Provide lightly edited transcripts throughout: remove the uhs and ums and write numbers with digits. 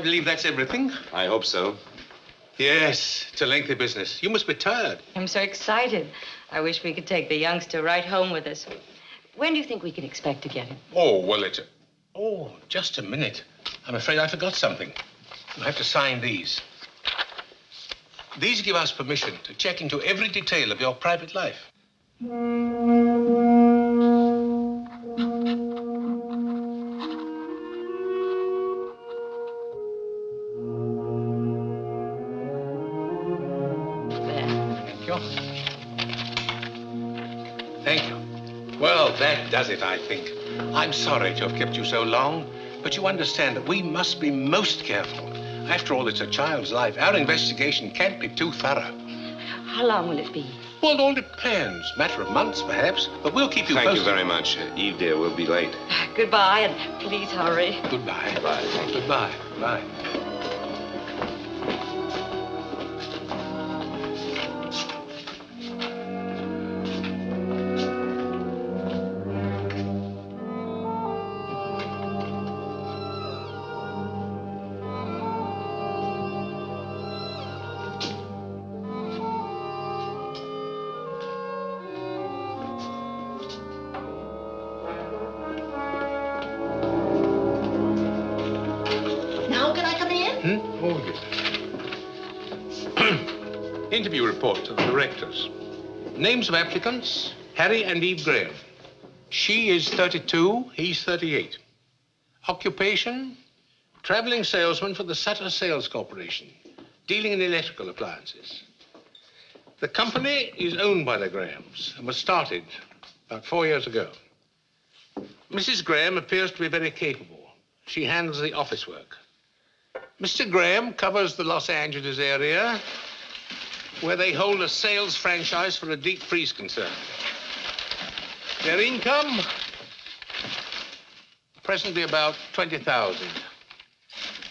believe that's everything. I hope so. Yes, it's a lengthy business. You must be tired. I'm so excited. I wish we could take the youngster right home with us. When do you think we can expect to get him? Oh, well, Oh, just a minute. I'm afraid I forgot something. You'll have to sign these. These give us permission to check into every detail of your private life. Thank you. Well, that does it, I think. I'm sorry to have kept you so long, but you understand that we must be most careful. After all, it's a child's life. Our investigation can't be too thorough. How long will it be? Well, it all depends. Matter of months, perhaps. But we'll keep you posted. Thank you very much. Eve, dear, we'll be late. Goodbye, and please hurry. Goodbye. Goodbye. Thank you. Goodbye. Bye. Interview report to the directors. Names of applicants, Harry and Eve Graham. She is 32, he's 38. Occupation, traveling salesman for the Sutter Sales Corporation, dealing in electrical appliances. The company is owned by the Grahams and was started about 4 years ago. Mrs. Graham appears to be very capable. She handles the office work. Mr. Graham covers the Los Angeles area, where they hold a sales franchise for a deep freeze concern. Their income, presently about 20,000.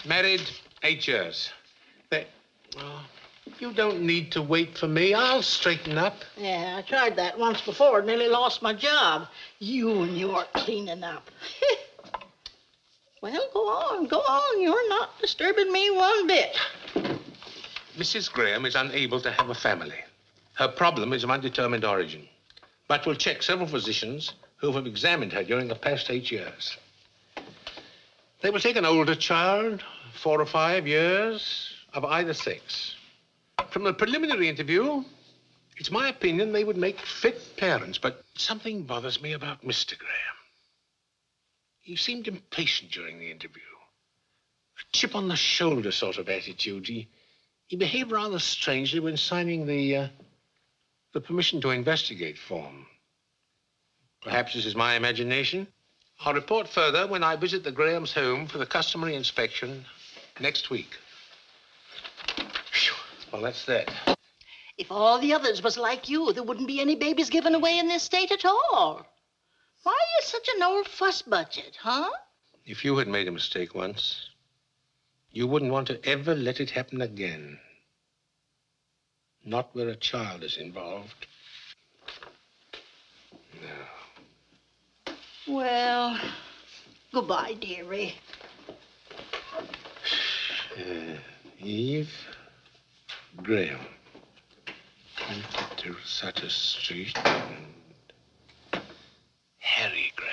Married 8 years. You don't need to wait for me. I'll straighten up. Yeah, I tried that once before. Nearly lost my job. You and your cleaning up. Well, go on, go on. You're not disturbing me one bit. Mrs. Graham is unable to have a family. Her problem is of undetermined origin. But we'll check several physicians who have examined her during the past 8 years. They will take an older child, 4 or 5 years, of either sex. From the preliminary interview, it's my opinion they would make fit parents, but something bothers me about Mr. Graham. He seemed impatient during the interview. A chip on the shoulder sort of attitude. He behaved rather strangely when signing the permission to investigate form. Perhaps this is my imagination. I'll report further when I visit the Graham's home for the customary inspection next week. Whew. Well, that's that. If all the others was like you, there wouldn't be any babies given away in this state at all. Why are you such an old fuss budget, huh? If you had made a mistake once, you wouldn't want to ever let it happen again. Not where a child is involved. No. Well, goodbye, dearie. Eve Graham. To Sutter Street and Harry Graham.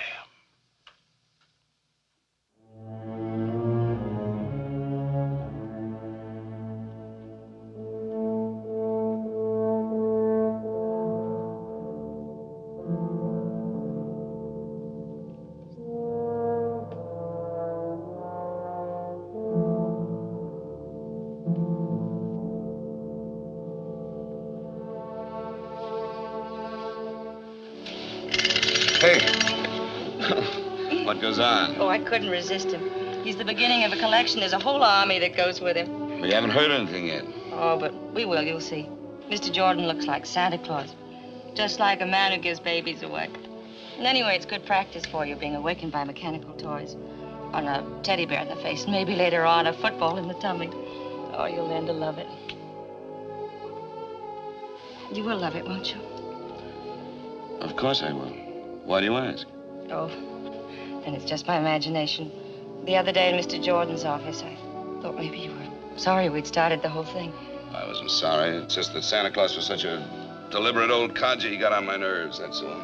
What goes on? Oh, I couldn't resist him. He's the beginning of a collection. There's a whole army that goes with him. We haven't heard anything yet. Oh, but we will, you'll see. Mr. Jordan looks like Santa Claus. Just like a man who gives babies away. And anyway, it's good practice for you, being awakened by mechanical toys. On a teddy bear in the face, and maybe later on a football in the tummy. Oh, you'll learn to love it. You will love it, won't you? Of course I will. Why do you ask? Oh, then it's just my imagination. The other day in Mr. Jordan's office, Thought maybe you were sorry we'd started the whole thing. I wasn't sorry. It's just that Santa Claus was such a deliberate old codger. He got on my nerves, that's all.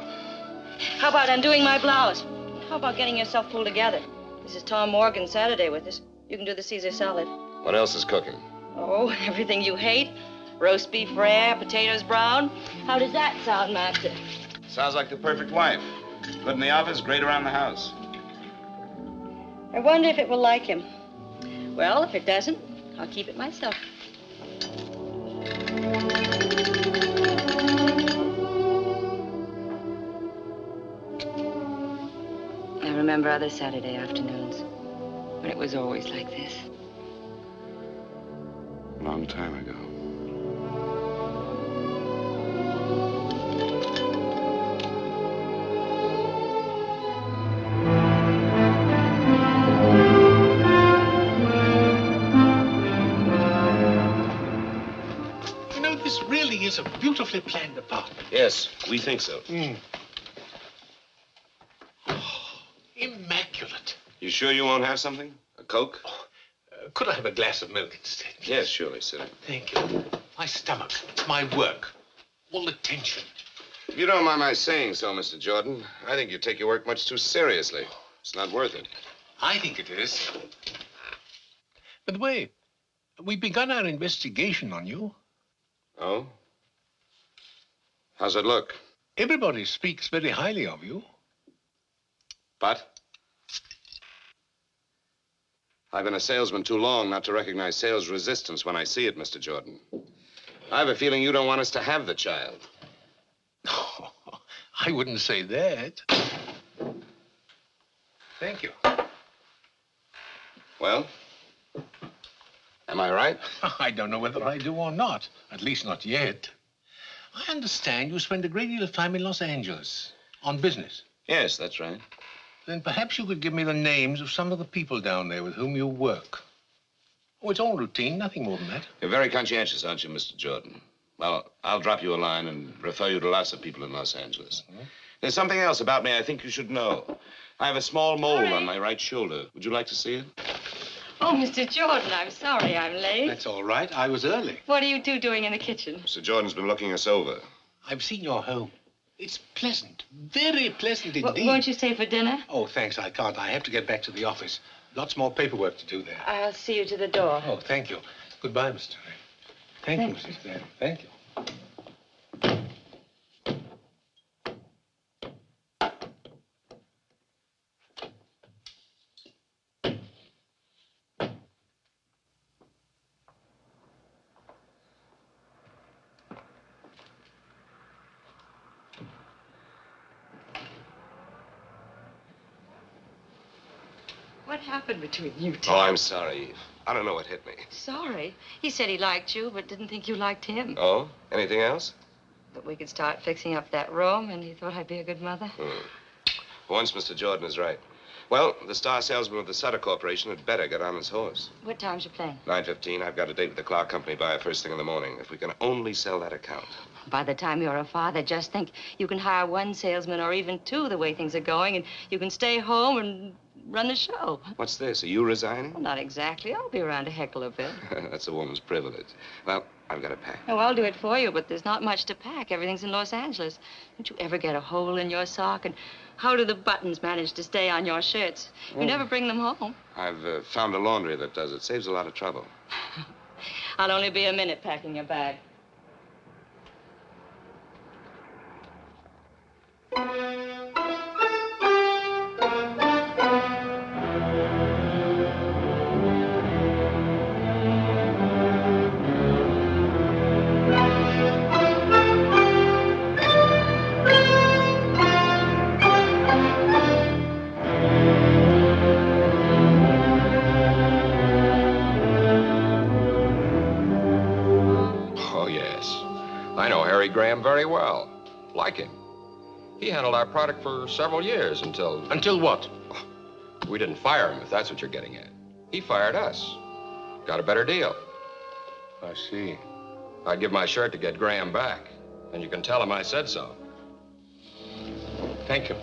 How about undoing my blouse? How about getting yourself pulled together? This is Tom Morgan's Saturday with us. You can do the Caesar salad. What else is cooking? Oh, everything you hate. Roast beef rare, potatoes brown. How does that sound, Master? Sounds like the perfect wife. Good in the office, great around the house. I wonder if it will like him. Well, if it doesn't, I'll keep it myself. I remember other Saturday afternoons when it was always like this. A long time ago. You know, this really is a beautifully planned apartment. Yes, we think so. Immaculate. You sure you won't have something? A Coke? Could I have a glass of milk instead? Yes, surely, sir. Thank you. My stomach, my work, all the tension. If you don't mind my saying so, Mr. Jordan, I think you take your work much too seriously. It's not worth it. I think it is. By the way, we've begun our investigation on you. Oh? How's it look? Everybody speaks very highly of you. But? I've been a salesman too long not to recognize sales resistance when I see it, Mr. Jordan. I have a feeling you don't want us to have the child. Oh, I wouldn't say that. Thank you. Well? Am I right? I don't know whether I do or not. At least not yet. I understand you spend a great deal of time in Los Angeles on business. Yes, that's right. Then perhaps you could give me the names of some of the people down there with whom you work. Oh, it's all routine, nothing more than that. You're very conscientious, aren't you, Mr. Jordan? Well, I'll drop you a line and refer you to lots of people in Los Angeles. There's something else about me I think you should know. I have a small mole on my right shoulder. Would you like to see it? Oh, Mr. Jordan, I'm sorry I'm late. That's all right. I was early. What are you two doing in the kitchen? Mr. Jordan's been looking us over. I've seen your home. It's pleasant, very pleasant indeed. Won't you stay for dinner? Oh, thanks, I can't. I have to get back to the office. Lots more paperwork to do there. I'll see you to the door. Oh, thank you. Goodbye, Mr. Ray. Thank you, Mrs. Graham. Thank you. What happened between you two? Oh, I'm sorry, Eve. I don't know what hit me. Sorry. He said he liked you, but didn't think you liked him. Oh? Anything else? That we could start fixing up that room, and he thought I'd be a good mother. Once Mr. Jordan is right. Well, the star salesman of the Sutter Corporation had better get on his horse. What time's your plane? 9:15. I've got a date with the Clark Company buyer first thing in the morning. If we can only sell that account. By the time you're a father, just think you can hire one salesman or even two the way things are going, and you can stay home and run the show. What's this? Are you resigning? Well, not exactly. I'll be around to heckle a bit. That's a woman's privilege. Well, I've got to pack. Oh, I'll do it for you, but there's not much to pack. Everything's in Los Angeles. Don't you ever get a hole in your sock? And how do the buttons manage to stay on your shirts? You never bring them home. I've found a laundry that does it. Saves a lot of trouble. I'll only be a minute packing your bag. I know Harry Graham very well. Like him. He handled our product for several years until... Until what? We didn't fire him, if that's what you're getting at. He fired us. Got a better deal. I see. I'd give my shirt to get Graham back. And you can tell him I said so. Thank you.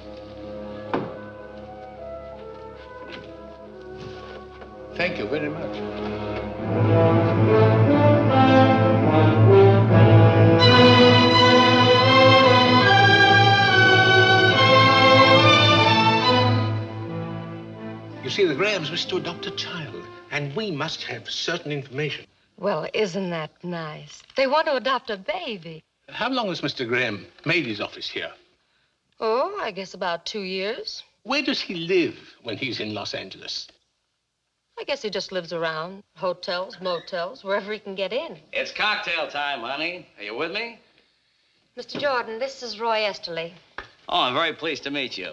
Thank you very much. You see, the Grahams wish to adopt a child, and we must have certain information. Well, isn't that nice? They want to adopt a baby. How long has Mr. Graham made his office here? Oh, I guess about 2 years. Where does he live when he's in Los Angeles? I guess he just lives around. Hotels, motels, wherever he can get in. It's cocktail time, honey. Are you with me? Mr. Jordan, this is Roy Esterly. Oh, I'm very pleased to meet you.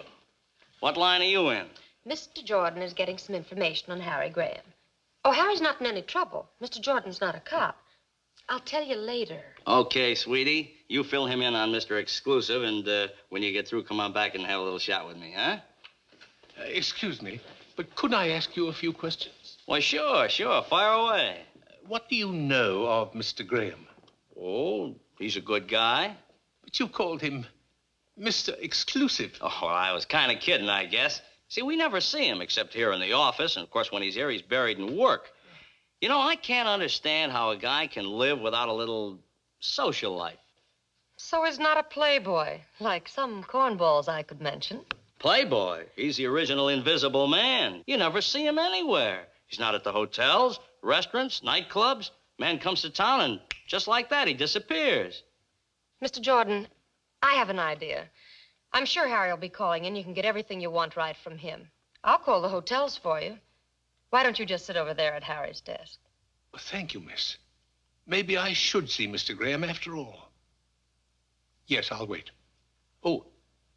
What line are you in? Mr. Jordan is getting some information on Harry Graham. Oh, Harry's not in any trouble. Mr. Jordan's not a cop. I'll tell you later. Okay, sweetie. You fill him in on Mr. Exclusive, and when you get through, come on back and have a little chat with me, huh? Excuse me, but could I ask you a few questions? Well, sure. Fire away. What do you know of Mr. Graham? Oh, he's a good guy. But you called him Mr. Exclusive. Oh, well, I was kind of kidding, I guess. See, we never see him except here in the office, and of course, when he's here, he's buried in work. You know, I can't understand how a guy can live without a little social life. So he's not a playboy, like some cornballs I could mention. Playboy? He's the original Invisible Man. You never see him anywhere. He's not at the hotels, restaurants, nightclubs. Man comes to town, and just like that, he disappears. Mr. Jordan, I have an idea. I'm sure Harry will be calling in. You can get everything you want right from him. I'll call the hotels for you. Why don't you just sit over there at Harry's desk? Well, thank you, miss. Maybe I should see Mr. Graham after all. Yes, I'll wait. Oh,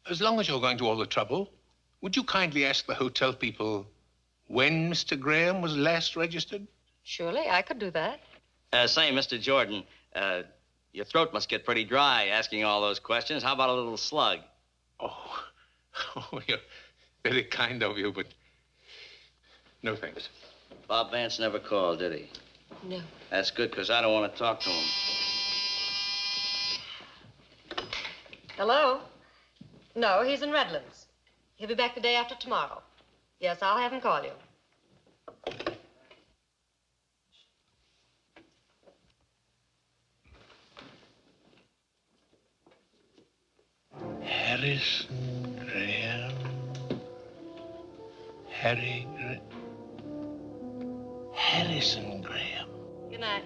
as long as you're going to all the trouble, would you kindly ask the hotel people when Mr. Graham was last registered? Surely, I could do that. Say, Mr. Jordan, your throat must get pretty dry asking all those questions. How about a little slug? Oh, you're very kind of you, but no thanks. Bob Vance never called, did he? No. That's good, because I don't want to talk to him. Hello? No, he's in Redlands. He'll be back the day after tomorrow. Yes, I'll have him call you. Harrison Graham. Harrison Graham. Good night.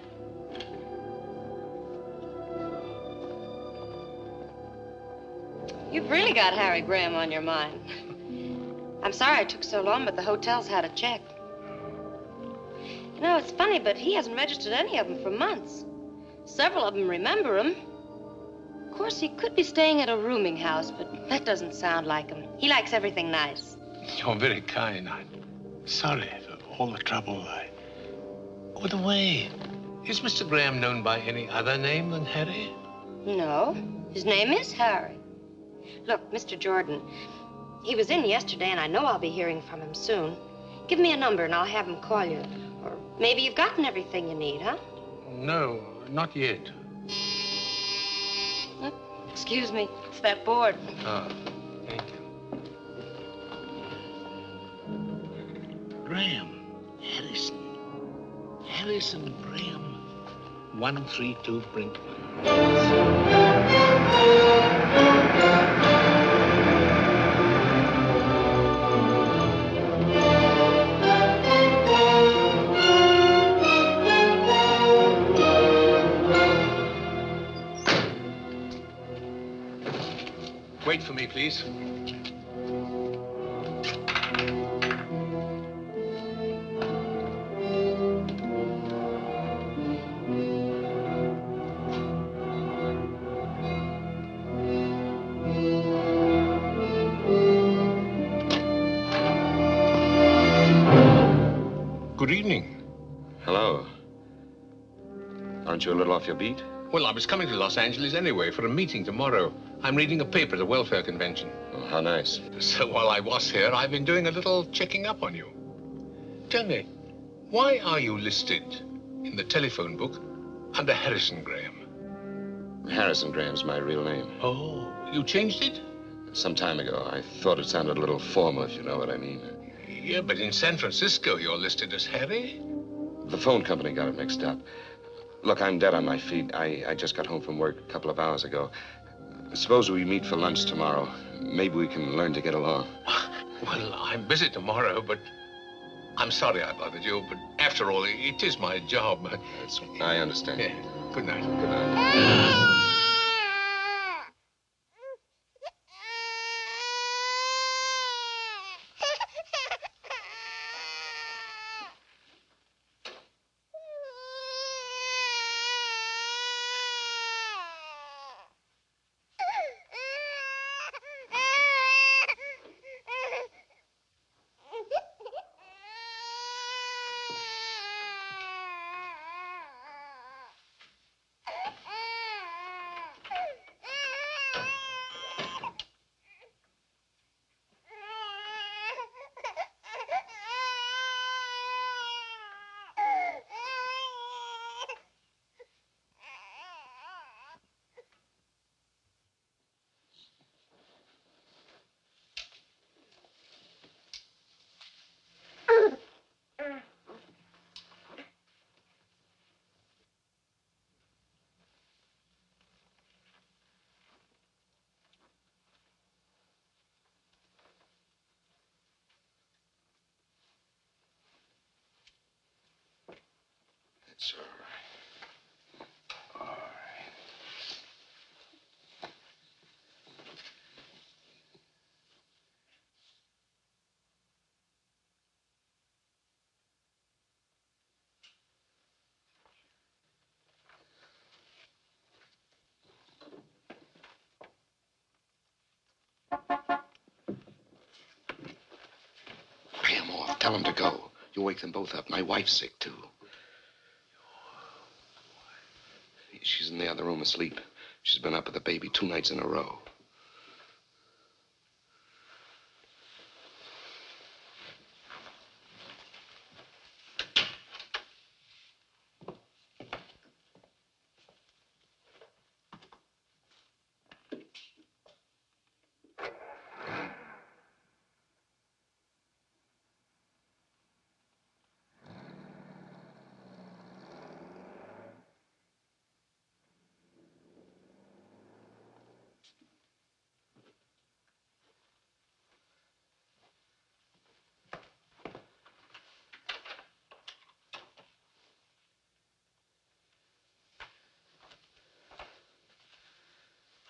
You've really got Harry Graham on your mind. I'm sorry it took so long, but the hotel's had a check. You know, it's funny, but he hasn't registered any of them for months. Several of them remember him. Of course, he could be staying at a rooming house, but that doesn't sound like him. He likes everything nice. You're very kind. I'm sorry for all the trouble. By the way, is Mr. Graham known by any other name than Harry? No, his name is Harry. Look, Mr. Jordan, he was in yesterday, and I know I'll be hearing from him soon. Give me a number, and I'll have him call you. Or maybe you've gotten everything you need, huh? No, not yet. Excuse me, it's that board. Oh, thank you. Graham, Harrison Graham, 132 Brink. Wait for me, please. Good evening. Hello. Aren't you a little off your beat? Well, I was coming to Los Angeles anyway for a meeting tomorrow. I'm reading a paper at the welfare convention. Oh, how nice. So while I was here, I've been doing a little checking up on you. Tell me, why are you listed in the telephone book under Harrison Graham? Harrison Graham's my real name. Oh, you changed it? Some time ago. I thought it sounded a little formal, if you know what I mean. Yeah, but in San Francisco, you're listed as Harry. The phone company got it mixed up. Look, I'm dead on my feet. I just got home from work a couple of hours ago. Suppose we meet for lunch tomorrow. Maybe we can learn to get along. Well, I'm busy tomorrow, but I'm sorry I bothered you. But after all, it is my job. I understand. Yeah. Good night. Good night. It's all right. All right. Pay him off. Tell him to go. You wake them both up. My wife's sick, too. She's in the other room asleep. She's been up with the baby 2 nights in a row.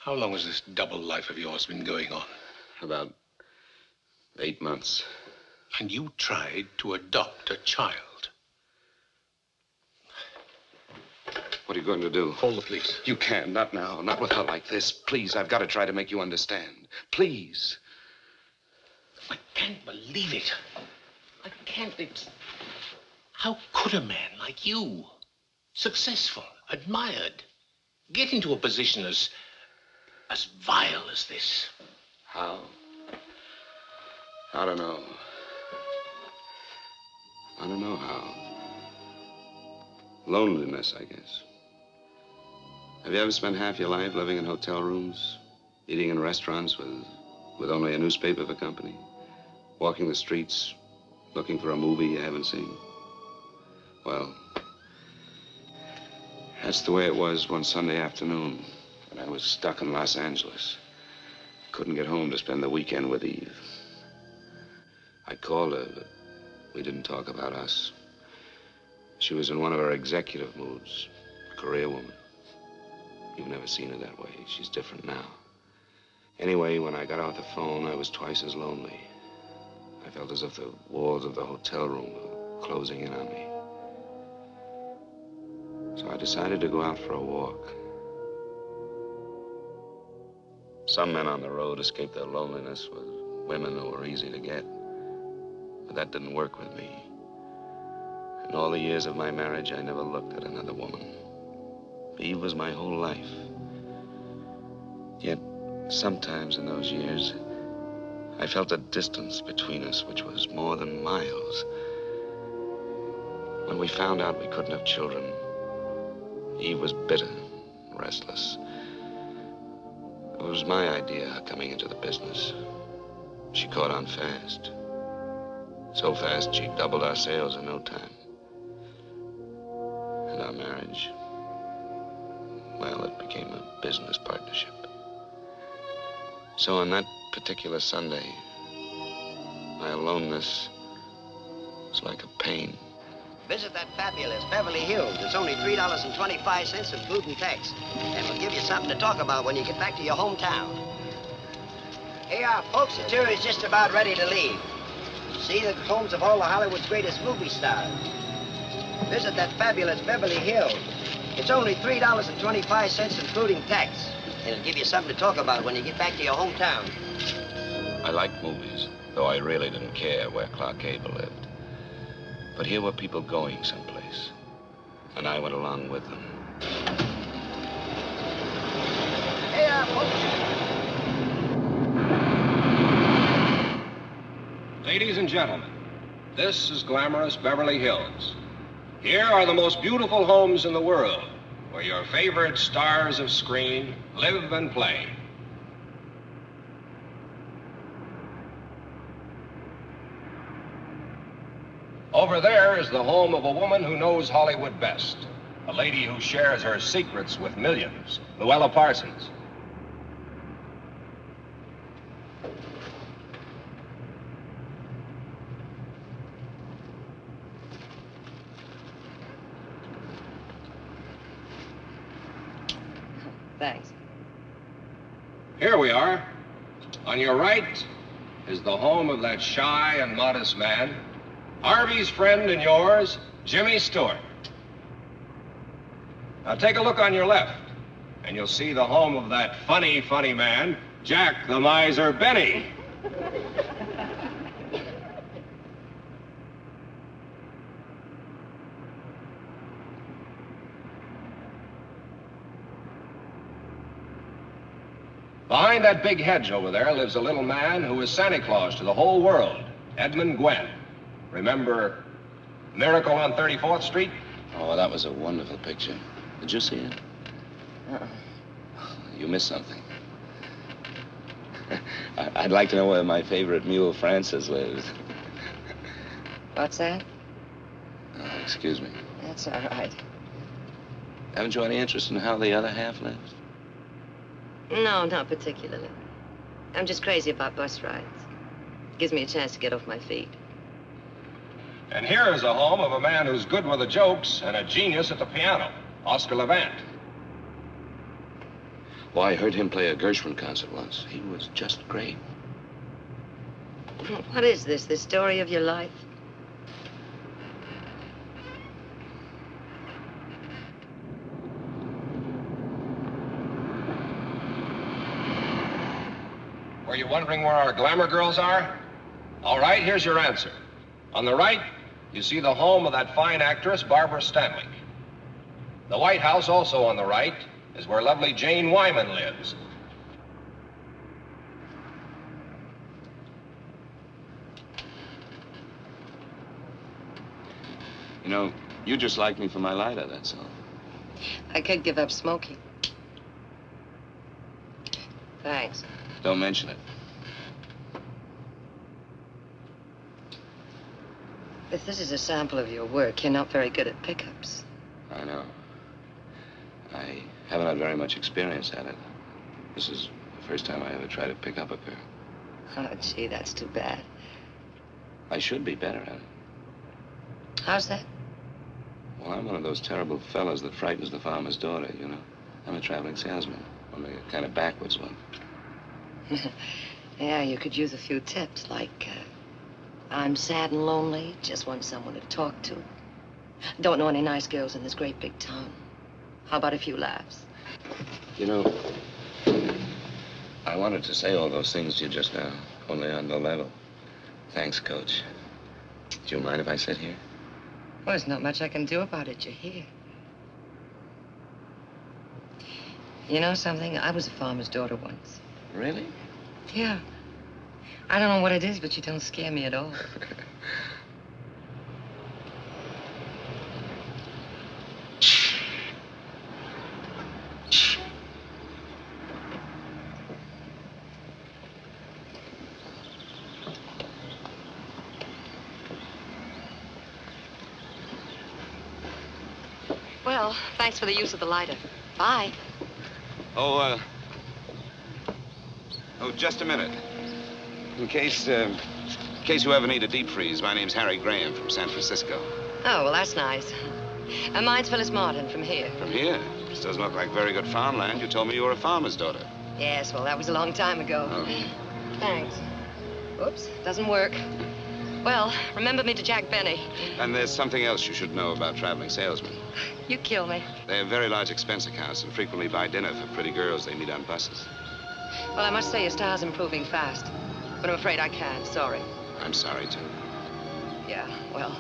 How long has this double life of yours been going on? About 8 months. And you tried to adopt a child. What are you going to do? Call the police. You can't. Not now. Not with her like this. Please, I've got to try to make you understand. Please. I can't believe it. I can't. How could a man like you, successful, admired, get into a position as vile as this? How? I don't know. I don't know how. Loneliness, I guess. Have you ever spent half your life living in hotel rooms, eating in restaurants with only a newspaper for company, walking the streets, looking for a movie you haven't seen? Well, that's the way it was one Sunday afternoon when I was stuck in Los Angeles. Couldn't get home to spend the weekend with Eve. I called her, but we didn't talk about us. She was in one of her executive moods, a career woman. You've never seen her that way. She's different now. Anyway, when I got off the phone, I was twice as lonely. I felt as if the walls of the hotel room were closing in on me. So I decided to go out for a walk. Some men on the road escape their loneliness with women who are easy to get. But that didn't work with me. In all the years of my marriage, I never looked at another woman. Eve was my whole life. Yet, sometimes in those years, I felt a distance between us which was more than miles. When we found out we couldn't have children, Eve was bitter, restless. It was my idea coming into the business. She caught on fast. So fast, she doubled our sales in no time. And our marriage, well, it became a business partnership. So on that particular Sunday, my aloneness was like a pain. Visit that fabulous Beverly Hills. It's only $3.25, including tax. And we'll give you something to talk about when you get back to your hometown. Here, folks, the tour is just about ready to leave. See the homes of all of Hollywood's greatest movie stars. Visit that fabulous Beverly Hills. It's only $3.25, including tax. And it'll give you something to talk about when you get back to your hometown. I liked movies, though I really didn't care where Clark Gable lived. But here were people going someplace, and I went along with them. Hey, folks. Ladies and gentlemen, this is glamorous Beverly Hills. Here are the most beautiful homes in the world, where your favorite stars of screen live and play. Over there is the home of a woman who knows Hollywood best. A lady who shares her secrets with millions, Luella Parsons. Thanks. Here we are. On your right is the home of that shy and modest man, Harvey's friend and yours, Jimmy Stewart. Now take a look on your left, and you'll see the home of that funny, funny man, Jack the Miser Benny. Behind that big hedge over there lives a little man who is Santa Claus to the whole world, Edmund Gwenn. Remember Miracle on 34th Street? Oh, that was a wonderful picture. Did you see it? Uh-uh. You missed something. I'd like to know where my favorite mule, Francis, lives. What's that? Oh, excuse me. That's all right. Haven't you any interest in how the other half lives? No, not particularly. I'm just crazy about bus rides. Gives me a chance to get off my feet. And here is a home of a man who's good with the jokes and a genius at the piano, Oscar Levant. Well, I heard him play a Gershwin concert once. He was just great. What is this, the story of your life? Were you wondering where our glamour girls are? All right, here's your answer. On the right, you see the home of that fine actress, Barbara Stanwyck. The White House, also on the right, is where lovely Jane Wyman lives. You know, you just like me for my lighter, that's all. I could give up smoking. Thanks. Don't mention it. If this is a sample of your work, you're not very good at pickups. I know. I haven't had very much experience at it. This is the first time I ever tried to pick up a girl. Oh, gee, that's too bad. I should be better at it. How's that? Well, I'm one of those terrible fellas that frightens the farmer's daughter, you know. I'm a traveling salesman, only a kind of backwards one. Yeah, you could use a few tips, like, I'm sad and lonely, just want someone to talk to. Don't know any nice girls in this great big town. How about a few laughs? You know, I wanted to say all those things to you just now, only on the level. Thanks, Coach. Do you mind if I sit here? Well, there's not much I can do about it. You're here. You know something? I was a farmer's daughter once. Really? Yeah. I don't know what it is, but you don't scare me at all. Well, thanks for the use of the lighter. Bye. Oh, just a minute. In case you ever need a deep freeze, my name's Harry Graham from San Francisco. Oh, well, that's nice. Mine's Phyllis Martin from here. From here? This doesn't look like very good farmland. You told me you were a farmer's daughter. Yes, well, that was a long time ago. Oh. Thanks. Oops, doesn't work. Well, remember me to Jack Benny. And there's something else you should know about traveling salesmen. You kill me. They have very large expense accounts and frequently buy dinner for pretty girls they meet on buses. Well, I must say your style's improving fast. But I'm afraid I can't. Sorry. I'm sorry, too. Yeah, well.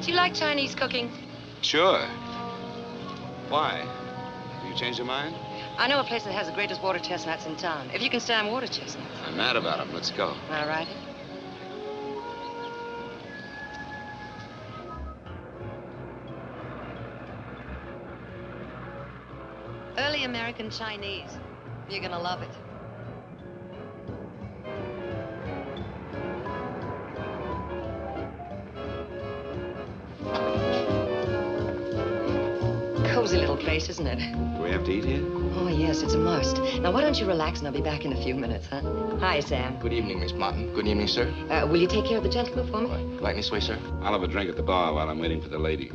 Do you like Chinese cooking? Sure. Why? Have you changed your mind? I know a place that has the greatest water chestnuts in town. If you can stand water chestnuts. I'm mad about them. Let's go. All right. Early American Chinese. You're gonna love it. Cozy little place, isn't it? Do we have to eat here? Oh, yes, it's a must. Now, why don't you relax and I'll be back in a few minutes, huh? Hi, Sam. Good evening, Miss Martin. Good evening, sir. Will you take care of the gentleman for me? Right this way, sir. I'll have a drink at the bar while I'm waiting for the lady.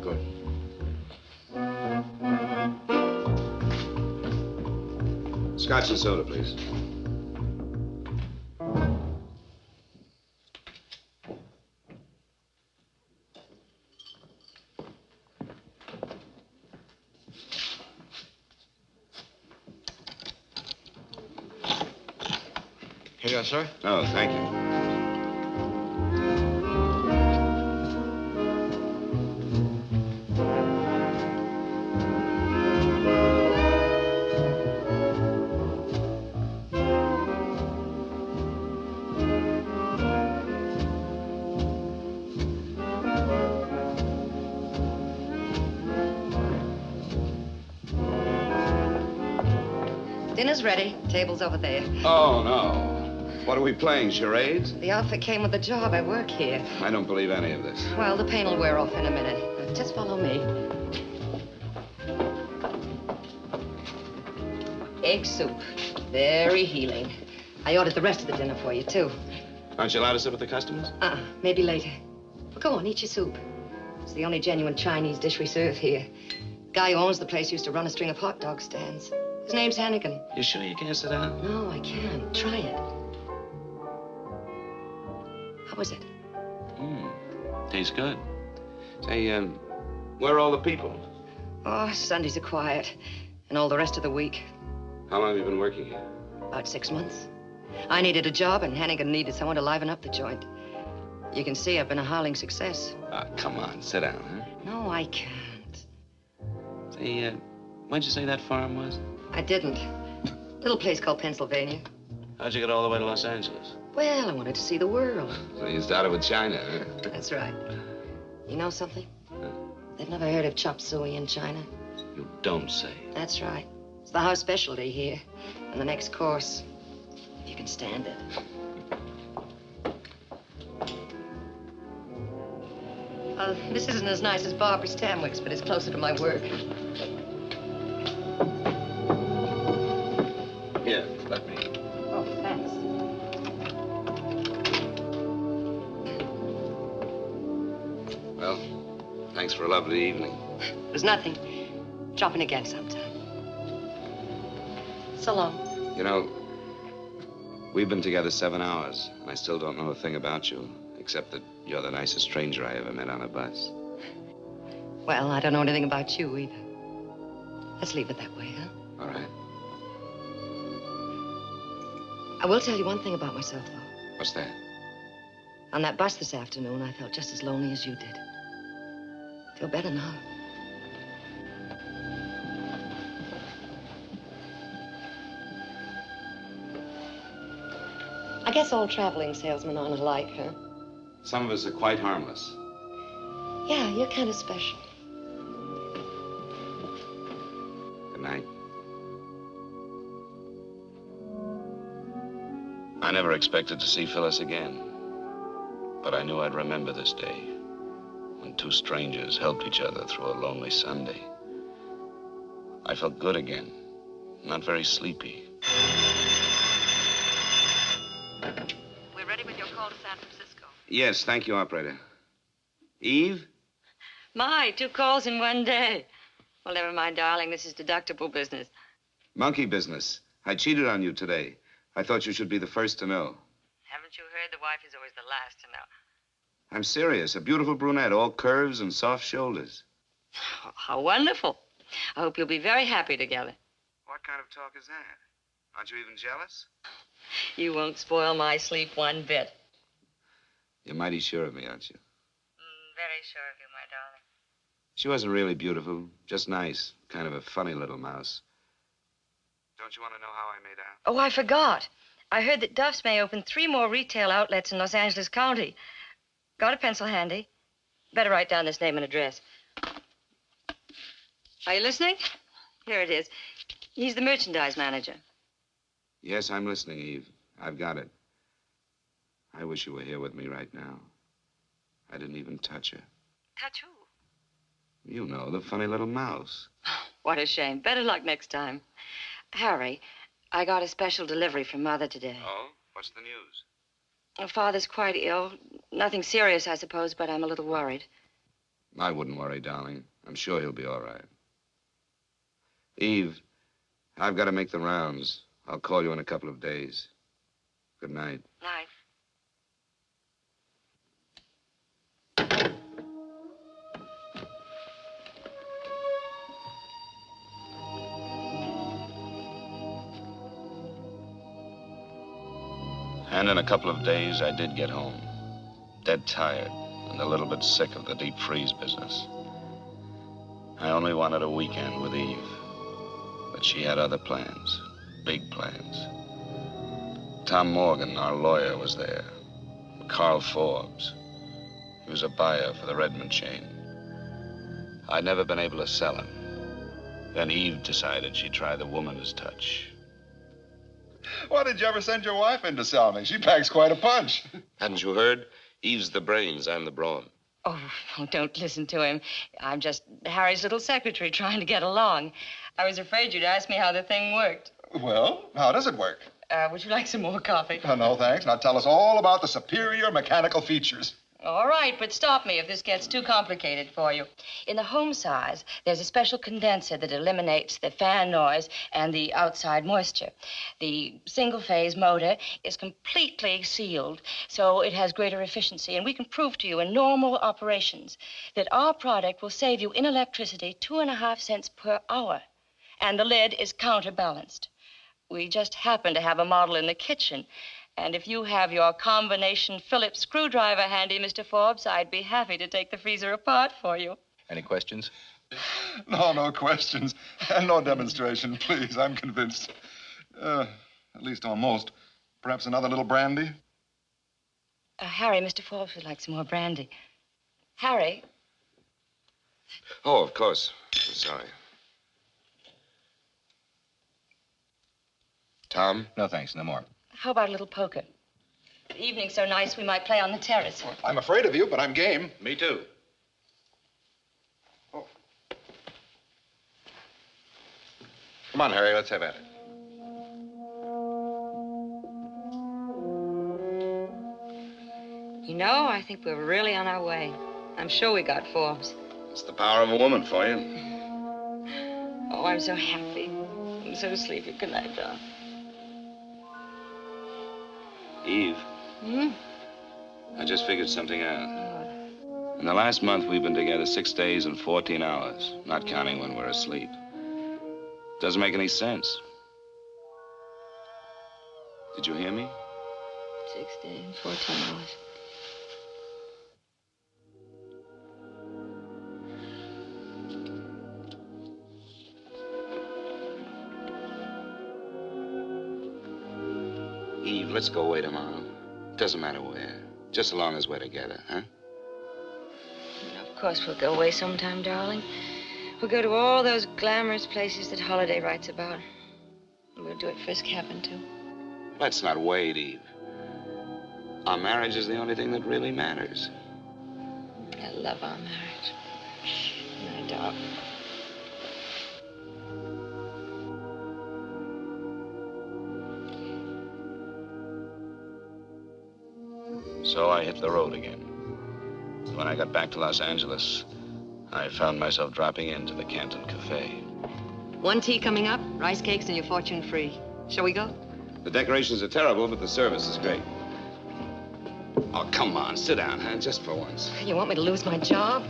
Good. Scotch and soda, please. Here you are, sir. Oh, thank you. Dinner's ready. Table's over there. Oh, no. What are we playing, charades? The outfit came with the job. I work here. I don't believe any of this. Well, the pain will wear off in a minute. Now, just follow me. Egg soup. Very healing. I ordered the rest of the dinner for you, too. Aren't you allowed to sit with the customers? Maybe later. But go on, eat your soup. It's the only genuine Chinese dish we serve here. The guy who owns the place used to run a string of hot dog stands. His name's Hannigan. You sure you can't sit down? No, I can't. Try it. How was it? Tastes good. Say, where are all the people? Oh, Sundays are quiet. And all the rest of the week. How long have you been working here? About 6 months. I needed a job, and Hannigan needed someone to liven up the joint. You can see I've been a howling success. Come on, sit down, huh? No, I can't. Say, where'd you say that farm was? I didn't. Little place called Pennsylvania. How'd you get all the way to Los Angeles? Well, I wanted to see the world. So you started with China, huh? That's right. You know something? They've never heard of chop suey in China. You don't say. That's right. It's the house specialty here. And the next course, if you can stand it. This isn't as nice as Barbara Stanwyck's, but it's closer to my work. Here, let me. Oh, thanks. Well, thanks for a lovely evening. It was nothing. Drop in again sometime. So long. You know, we've been together 7 hours, and I still don't know a thing about you, except that you're the nicest stranger I ever met on a bus. Well, I don't know anything about you either. Let's leave it that way, huh? All right. I will tell you one thing about myself, though. What's that? On that bus this afternoon, I felt just as lonely as you did. Feel better now. I guess all traveling salesmen aren't alike, huh? Some of us are quite harmless. Yeah, you're kind of special. Good night. I never expected to see Phyllis again. But I knew I'd remember this day when two strangers helped each other through a lonely Sunday. I felt good again, not very sleepy. We're ready with your call to San Francisco. Yes, thank you, operator. Eve? My, 2 calls in one day. Well, never mind, darling. This is deductible business. Monkey business. I cheated on you today. I thought you should be the first to know. Haven't you heard? The wife is always the last to know. I'm serious. A beautiful brunette, all curves and soft shoulders. Oh, how wonderful. I hope you'll be very happy together. What kind of talk is that? Aren't you even jealous? You won't spoil my sleep one bit. You're mighty sure of me, aren't you? Very sure of you, my darling. She wasn't really beautiful, just nice. Kind of a funny little mouse. Don't you want to know how I made out? Oh, I forgot. I heard that Duff's may open 3 more retail outlets in Los Angeles County. Got a pencil handy? Better write down this name and address. Are you listening? Here it is. He's the merchandise manager. Yes, I'm listening, Eve. I've got it. I wish you were here with me right now. I didn't even touch her. Touch who? You know, the funny little mouse. What a shame. Better luck next time. Harry, I got a special delivery from Mother today. Oh? What's the news? Her father's quite ill. Nothing serious, I suppose, but I'm a little worried. I wouldn't worry, darling. I'm sure he'll be all right. Eve, I've got to make the rounds. I'll call you in a couple of days. Good night. Night. And in a couple of days, I did get home. Dead tired and a little bit sick of the deep freeze business. I only wanted a weekend with Eve. But she had other plans, big plans. Tom Morgan, our lawyer, was there. Carl Forbes. He was a buyer for the Redmond chain. I'd never been able to sell him. Then Eve decided she'd try the woman's touch. Why did you ever send your wife in to sell me? She packs quite a punch. Hadn't you heard? Eve's the brains, I'm the brawn. Oh, don't listen to him. I'm just Harry's little secretary trying to get along. I was afraid you'd ask me how the thing worked. Well, how does it work? Would you like some more coffee? No, thanks. Now tell us all about the superior mechanical features. All right, but stop me if this gets too complicated for you. In the home size, there's a special condenser that eliminates the fan noise and the outside moisture. The single-phase motor is completely sealed, so it has greater efficiency, and we can prove to you in normal operations that our product will save you in electricity 2.5 cents per hour, and the lid is counterbalanced. We just happen to have a model in the kitchen. And if you have your combination Phillips screwdriver handy, Mr. Forbes, I'd be happy to take the freezer apart for you. Any questions? No questions. And no demonstration, please. I'm convinced. At least almost. Perhaps another little brandy? Harry, Mr. Forbes would like some more brandy. Harry? Oh, of course. I'm sorry. Tom? No, thanks. No more. How about a little poker? The evening's so nice we might play on the terrace. I'm afraid of you, but I'm game. Me too. Oh. Come on, Harry. Let's have at it. You know, I think we're really on our way. I'm sure we got Forbes. It's the power of a woman for you. Oh, I'm so happy. I'm so sleepy. Good night, darling. Eve. Hmm? I just figured something out. In the last month, we've been together 6 days and 14 hours, not counting when we're asleep. Doesn't make any sense. Did you hear me? 6 days and 14 hours. Eve, let's go away tomorrow. Doesn't matter where. Just as long as we're together, huh? Of course, we'll go away sometime, darling. We'll go to all those glamorous places that Holiday writes about. We'll do it Frisk happened to. Let's not wait, Eve. Our marriage is the only thing that really matters. I love our marriage. My dog. So I hit the road again. When I got back to Los Angeles, I found myself dropping into the Canton Cafe. 1 tea coming up, rice cakes, and your fortune free. Shall we go? The decorations are terrible, but the service is great. Oh, come on, sit down, huh? Just for once. You want me to lose my job?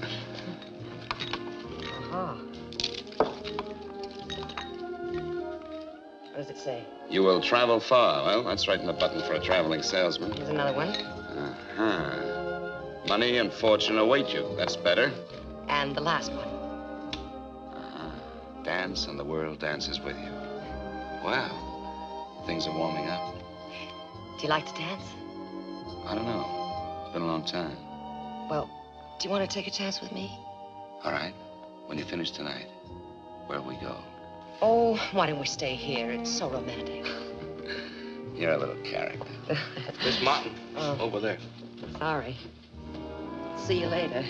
Oh. What does it say? You will travel far. Well, that's right in the button for a traveling salesman. Here's another one. Uh-huh. Money and fortune await you. That's better. And the last one. Dance and the world dances with you. Wow. Things are warming up. Do you like to dance? I don't know. It's been a long time. Well, do you want to take a chance with me? All right. When you finish tonight, where'll we go? Oh, why don't we stay here? It's so romantic. You're a little character. Miss Martin, Oh. over there. Sorry. See you later.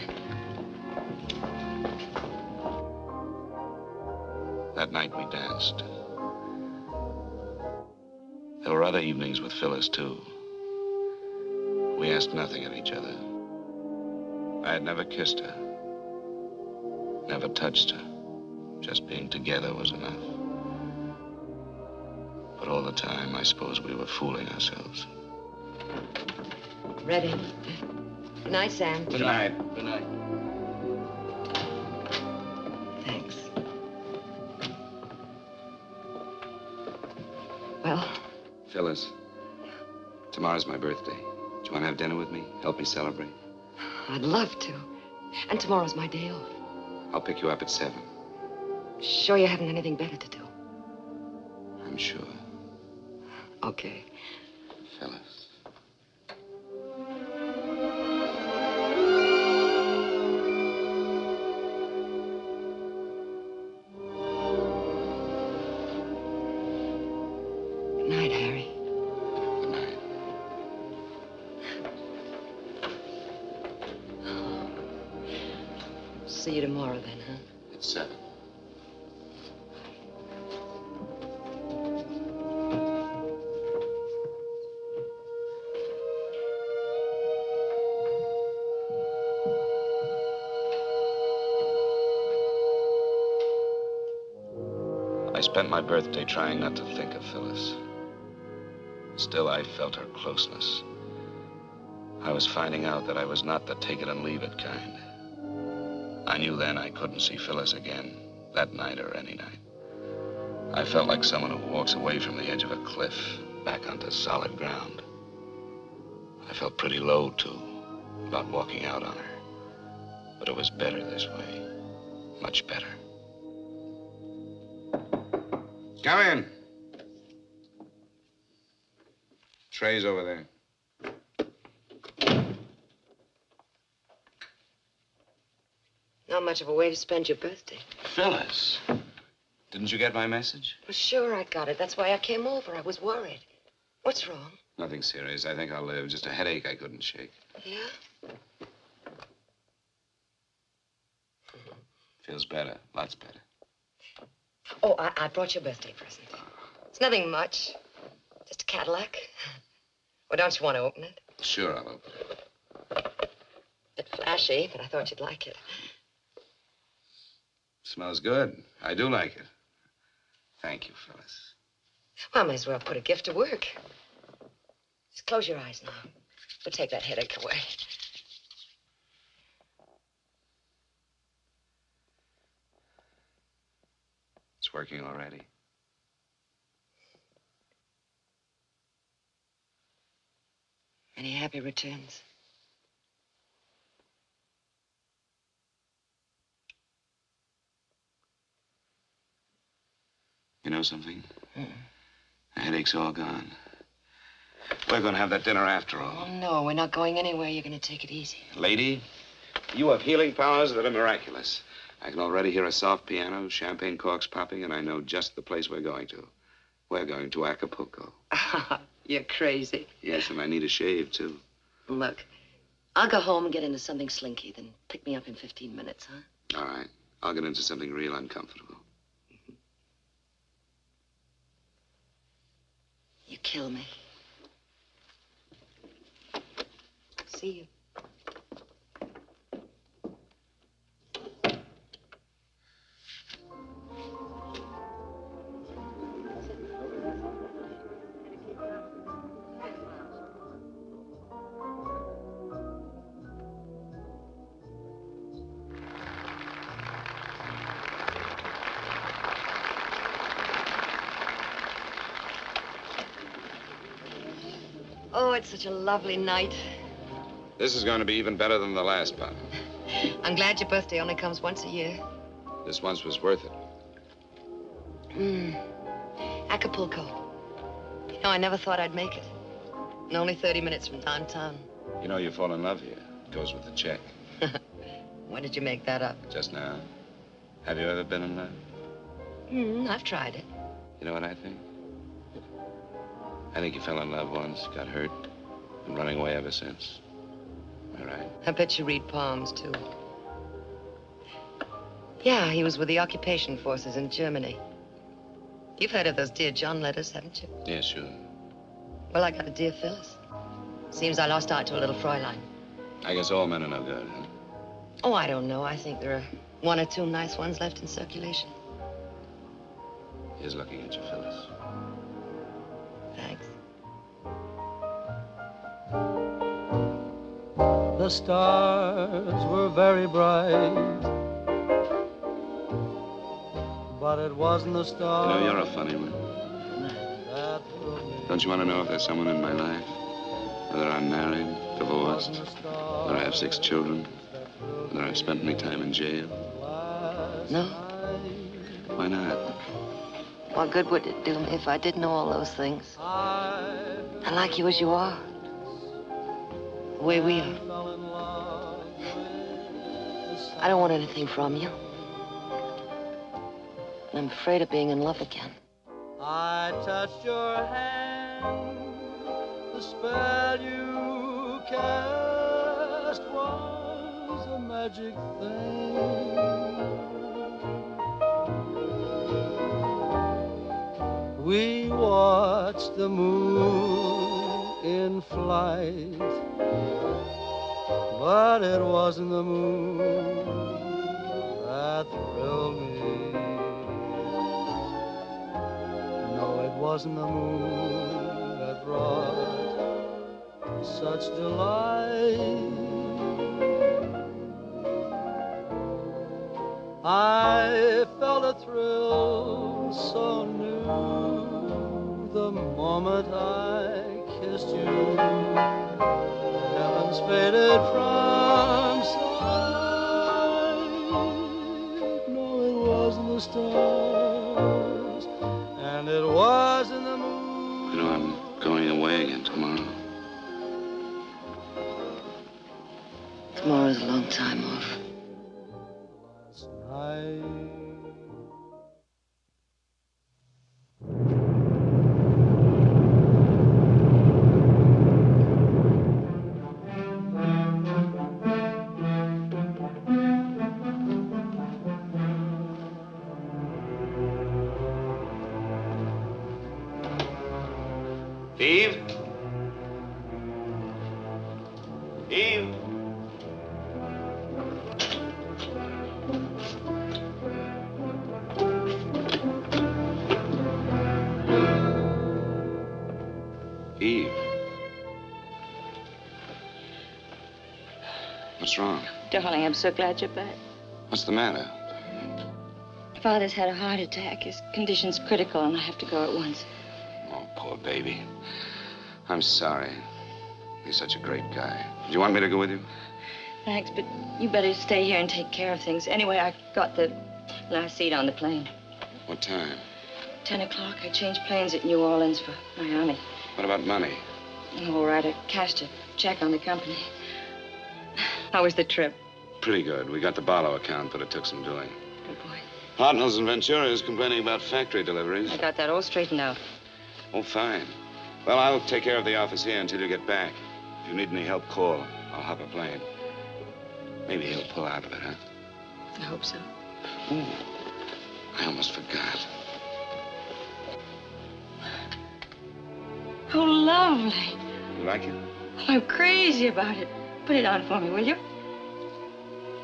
That night we danced. There were other evenings with Phyllis, too. We asked nothing of each other. I had never kissed her, never touched her. Just being together was enough. But all the time, I suppose we were fooling ourselves. Ready. Good night, Sam. Good night. Good night. Thanks. Well? Phyllis, tomorrow's my birthday. Do you want to have dinner with me? Help me celebrate? I'd love to. And tomorrow's my day off. I'll pick you up at 7. Sure you haven't anything better to do? I'm sure. Okay. Phyllis. Good night, Harry. Good night. See you tomorrow then, huh? At 7. I spent my birthday trying not to think of Phyllis. Still, I felt her closeness. I was finding out that I was not the take it and leave it kind. I knew then I couldn't see Phyllis again, that night or any night. I felt like someone who walks away from the edge of a cliff, back onto solid ground. I felt pretty low, too, about walking out on her. But it was better this way, much better. Come in. Tray's over there. Not much of a way to spend your birthday. Phyllis, didn't you get my message? Well, sure, I got it. That's why I came over. I was worried. What's wrong? Nothing serious. I think I'll live. Just a headache I couldn't shake. Yeah? Feels better. Lots better. Oh, I brought you a birthday present. It's nothing much. Just a Cadillac. Well, don't you want to open it? Sure, I'll open it. Bit flashy, but I thought you'd like it. Smells good. I do like it. Thank you, Phyllis. Well, I may as well put a gift to work. Just close your eyes now. We'll take that headache away. It's working already. Any happy returns? You know something? The headache's all gone. We're going to have that dinner after all. Oh, no, we're not going anywhere. You're going to take it easy. Lady, you have healing powers that are miraculous. I can already hear a soft piano, champagne corks popping, and I know just the place we're going to. We're going to Acapulco. You're crazy. Yes, and I need a shave, too. Look, I'll go home and get into something slinky, then pick me up in 15 minutes, huh? All right. I'll get into something real uncomfortable. You kill me. See you. Oh, it's such a lovely night. This is going to be even better than the last part. I'm glad your birthday only comes once a year. This once was worth it. Acapulco. You know, I never thought I'd make it. And only 30 minutes from downtown. You know, you fall in love here. It goes with the check. When did you make that up? Just now. Have you ever been in love? I've tried it. You know what I think? I think you fell in love once, got hurt, been running away ever since. All right. I bet you read poems, too. Yeah, he was with the occupation forces in Germany. You've heard of those Dear John letters, haven't you? Yeah, sure. Well, I got a Dear Phyllis. Seems I lost out to a little Fräulein. I guess all men are no good, huh? Oh, I don't know. I think there are one or two nice ones left in circulation. He's looking at you, Phyllis. Thanks. The stars were very bright, but it wasn't the stars. You know, you're a funny one. Don't you want to know if there's someone in my life? Whether I'm married, divorced, whether I have 6 children, whether I've spent any time in jail? No. Why not? What good would it do me if I did know all those things? I like you as you are. The way we are. I don't want anything from you. And I'm afraid of being in love again. I touched your hand. The spell you cast was a magic thing. We watched the moon in flight, but it wasn't the moon that thrilled me. No, it wasn't the moon that brought such delight. I felt a thrill so new the moment I kissed you. Heavens faded from sight. No, it wasn't the stars, and it wasn't the moon. You know, I'm going away again tomorrow. Tomorrow's a long time off. Eve? Eve? Eve? What's wrong? Darling, I'm so glad you're back. What's the matter? Father's had a heart attack. His condition's critical, and I have to go at once. Oh, poor baby. I'm sorry. He's such a great guy. Do you want me to go with you? Thanks, but you better stay here and take care of things. Anyway, I got the last seat on the plane. What time? 10 o'clock. I changed planes at New Orleans for Miami. What about money? All right, I cashed a check on the company. How was the trip? Pretty good. We got the Barlow account, but it took some doing. Good boy. Hartnell's in Ventura is complaining about factory deliveries. I got that all straightened out. Oh, fine. Well, I'll take care of the office here until you get back. If If you need any help, call. I'll hop a plane. Maybe he'll pull out of it, huh? I hope so. Ooh, I almost forgot. Oh, lovely. You like it? I'm crazy about it. Put it on for me, will you?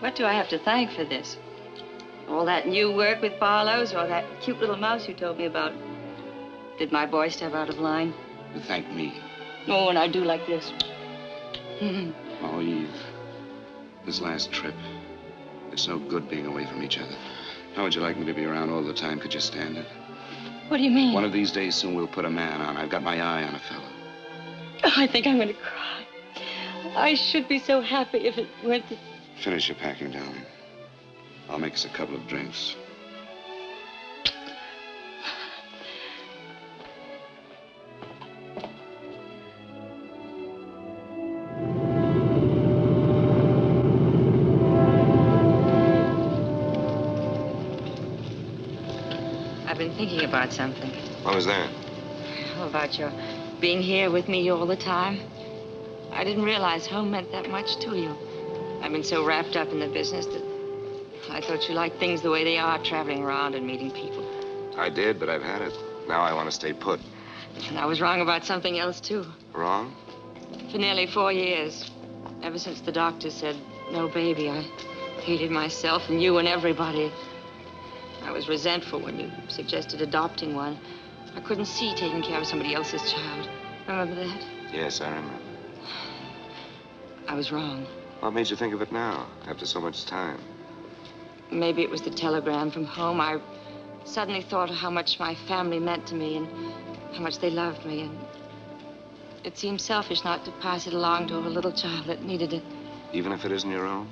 What do I have to thank for this? All that new work with Barlow's or that cute little mouse you told me about? Did my boy step out of line? You thank me. Oh, and I do like this. Oh, Eve. This last trip. It's no good being away from each other. How would you like me to be around all the time? Could you stand it? What do you mean? One of these days soon we'll put a man on. I've got my eye on a fellow. Oh, I think I'm going to cry. I should be so happy if it weren't that... Finish your packing, darling. I'll make us a couple of drinks. I've been thinking about something. What was that? How about your being here with me all the time? I didn't realize home meant that much to you. I've been so wrapped up in the business that I thought you liked things the way they are, traveling around and meeting people. I did, but I've had it. Now I want to stay put. And I was wrong about something else, too. Wrong? For nearly 4 years, ever since the doctor said no baby, I hated myself and you and everybody. I was resentful when you suggested adopting one. I couldn't see taking care of somebody else's child. Remember that? Yes, I remember. I was wrong. What made you think of it now, after so much time? Maybe it was the telegram from home. I suddenly thought of how much my family meant to me and how much they loved me. And it seemed selfish not to pass it along to a little child that needed it. Even if it isn't your own?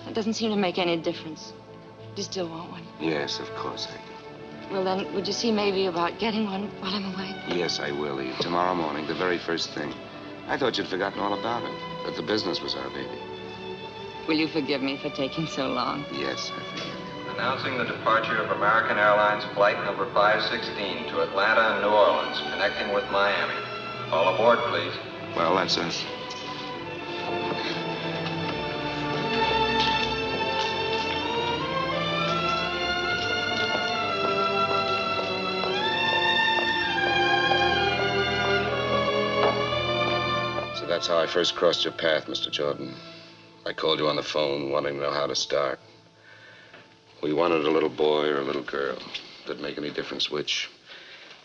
It doesn't seem to make any difference. You still want one? Yes, of course I do. Well, then, would you see maybe about getting one while I'm away? Yes, I will, Eve. Tomorrow morning, the very first thing. I thought you'd forgotten all about it, that the business was our baby. Will you forgive me for taking so long? Yes, I forgive you. Announcing the departure of American Airlines Flight number 516 to Atlanta and New Orleans, connecting with Miami. All aboard, please. Well, that's us. So that's how I first crossed your path, Mr. Jordan. I called you on the phone, wanting to know how to start. We wanted a little boy or a little girl. Didn't make any difference which.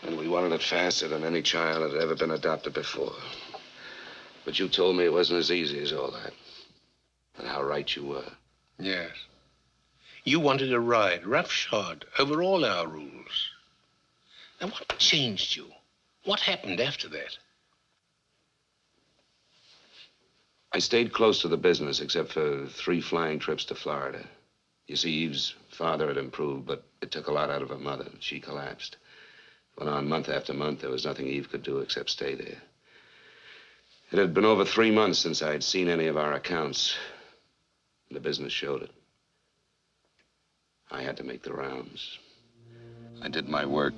And we wanted it faster than any child had ever been adopted before. But you told me it wasn't as easy as all that. And how right you were. Yes. You wanted a ride, roughshod, over all our rules. Now, what changed you? What happened after that? I stayed close to the business, except for 3 flying trips to Florida. You see, Eve's father had improved, but it took a lot out of her mother. She collapsed. Went on month after month. There was nothing Eve could do except stay there. It had been over 3 months since I had seen any of our accounts. The business showed it. I had to make the rounds. I did my work.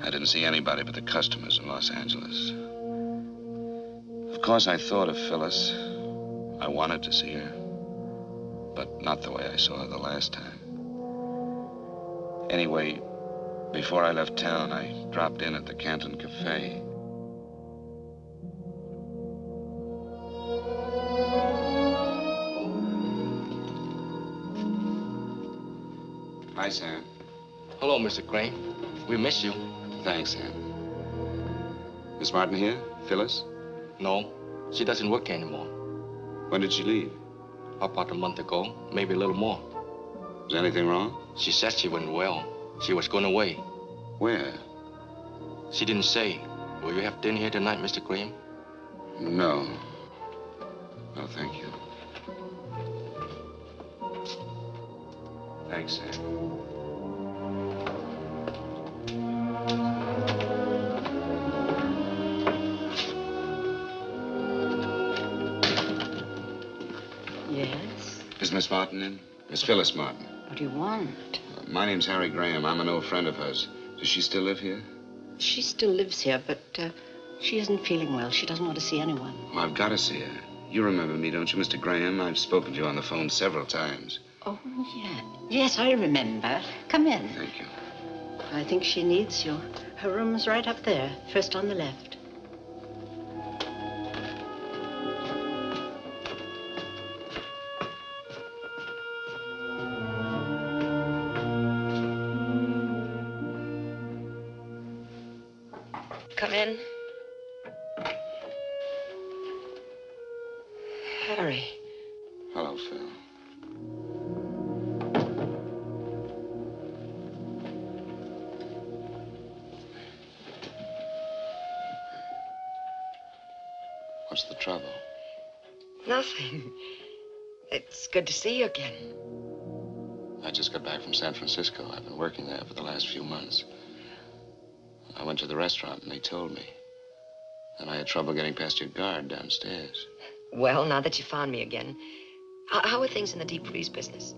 I didn't see anybody but the customers in Los Angeles. Of course, I thought of Phyllis. I wanted to see her, but not the way I saw her the last time. Anyway, before I left town, I dropped in at the Canton Cafe. Hi, Sam. Hello, Mr. Crane. We miss you. Thanks, Sam. Miss Martin here? Phyllis? No, she doesn't work anymore. When did she leave? About a month ago, maybe a little more. Was anything wrong? She said she wasn't well. She was going away. Where? She didn't say. Will you have dinner here tonight, Mr. Graham? No. No, thank you. Thanks, Sam. Yes? Is Miss Martin in? Miss Phyllis Martin. What do you want? My name's Harry Graham. I'm an old friend of hers. Does she still live here? She still lives here, but She isn't feeling well. She doesn't want to see anyone. Oh, I've got to see her. You remember me, don't you, Mr. Graham? I've spoken to you on the phone several times. Oh, yeah. Yes, I remember. Come in. Thank you. I think she needs you. Her room's right up there, first on the left. Come in. Harry. Hello, Phil. What's the trouble? Nothing. It's good to see you again. I just got back from San Francisco. I've been working there for the last few months. I went to the restaurant and they told me. And I had trouble getting past your guard downstairs. Well, now that you found me again, how are things in the deep freeze business?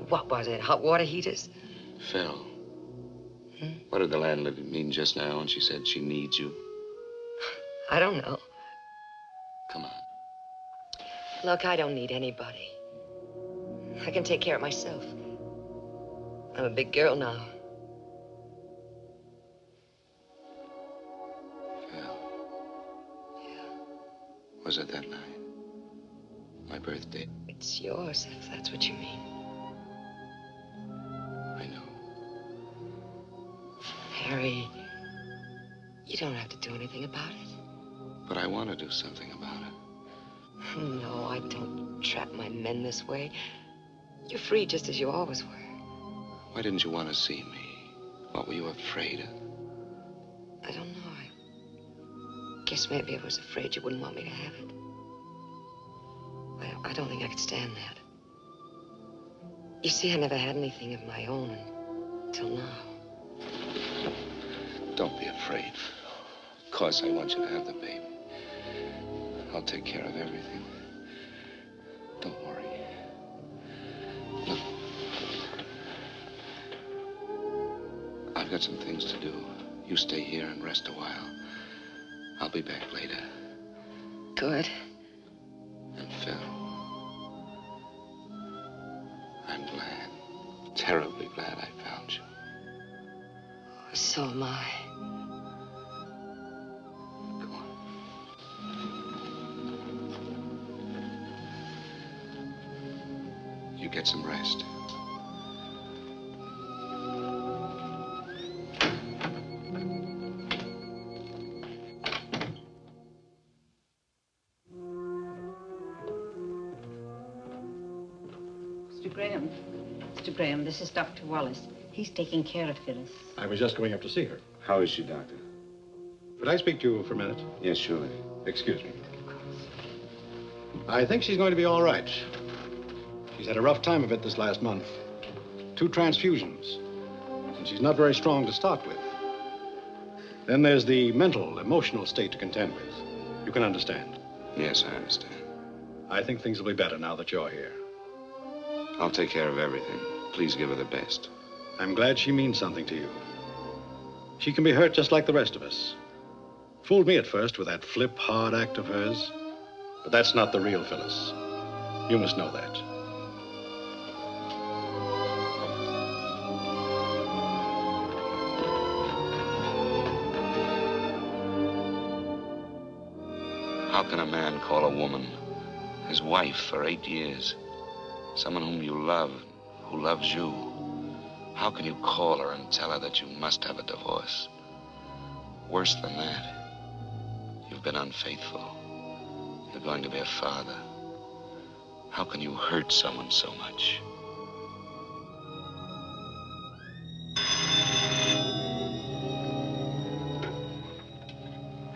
What was it, hot water heaters? Phil, what did the landlady mean just now when she said she needs you? I don't know. Come on. Look, I don't need anybody. I can take care of myself. I'm a big girl now. Phil. Was it that night? My birthday? It's yours, if that's what you mean. I know. Harry, you don't have to do anything about it. But I want to do something about it. No, I don't trap my men this way. You're free just as you always were. Why didn't you want to see me? What were you afraid of? I don't know. I guess maybe I was afraid you wouldn't want me to have it. I don't think I could stand that. You see, I never had anything of my own until now. Don't be afraid. Of course I want you to have the baby. I'll take care of everything. Don't worry. Look. I've got some things to do. You stay here and rest a while. I'll be back later. Good. And Phil, I'm glad, terribly glad I found you. So am I. Go on. You get some rest. Mr. Graham, this is Dr. Wallace. He's taking care of Phyllis. I was just going up to see her. How is she, Doctor? Could I speak to you for a minute? Yes, surely. Excuse me. I think she's going to be all right. She's had a rough time of it this last month. 2 transfusions. And she's not very strong to start with. Then there's the mental, emotional state to contend with. You can understand. Yes, I understand. I think things will be better now that you're here. I'll take care of everything. Please give her the best. I'm glad she means something to you. She can be hurt just like the rest of us. Fooled me at first with that flip, hard act of hers. But that's not the real Phyllis. You must know that. How can a man call a woman his wife for 8 years? Someone whom you love, who loves you. How can you call her and tell her that you must have a divorce? Worse than that, you've been unfaithful. You're going to be a father. How can you hurt someone so much?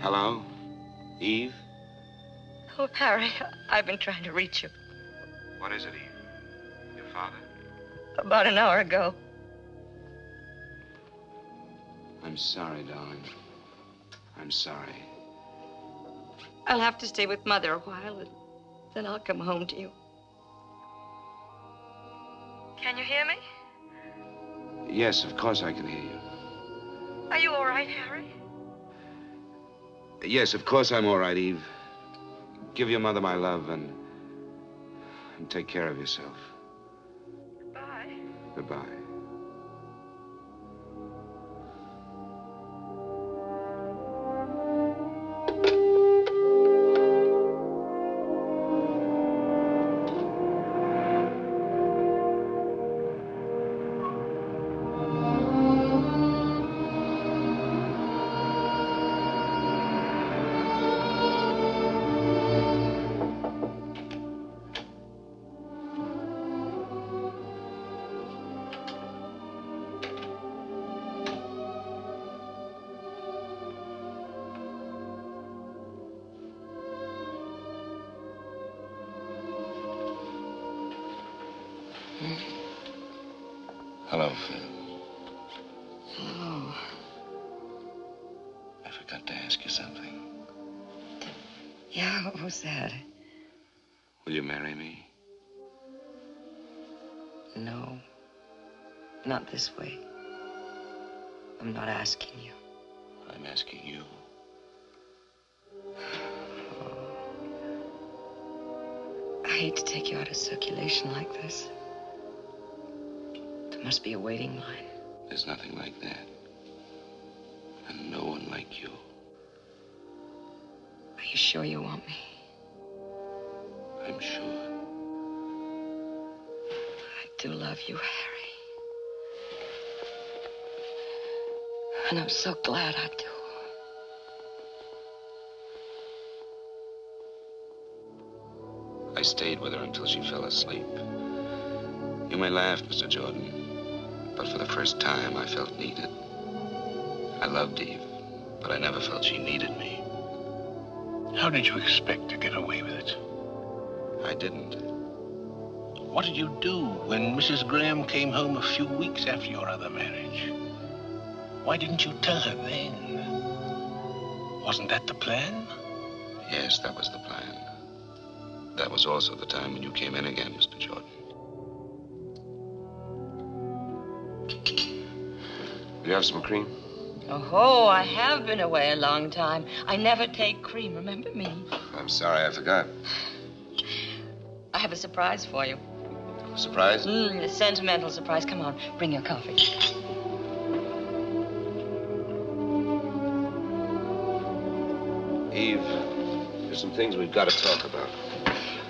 Hello? Eve? Oh, Harry, I've been trying to reach you. What is it, Eve? Your father? About an hour ago. I'm sorry, darling. I'm sorry. I'll have to stay with Mother a while, and then I'll come home to you. Can you hear me? Yes, of course I can hear you. Are you all right, Harry? Yes, of course I'm all right, Eve. Give your mother my love and take care of yourself. Goodbye. Goodbye. Hello, Phil. Hello. I forgot to ask you something. Yeah, what was that? Will you marry me? No. Not this way. I'm not asking you. I'm asking you. I hate to take you out of circulation like this. There must be a waiting line. There's nothing like that. And no one like you. Are you sure you want me? I'm sure. I do love you, Harry. And I'm so glad I do. I stayed with her until she fell asleep. You may laugh, Mr. Jordan, but for the first time I felt needed. I loved Eve, but I never felt she needed me. How did you expect to get away with it? I didn't. What did you do when Mrs. Graham came home a few weeks after your other marriage? Why didn't you tell her then? Wasn't that the plan? Yes, that was the plan. That was also the time when you came in again, Mr. Jordan. You have some cream? Oh, I have been away a long time. I never take cream, remember me? I'm sorry, I forgot. I have a surprise for you. Surprise? A sentimental surprise. Come on, bring your coffee. Eve, there's some things we've got to talk about.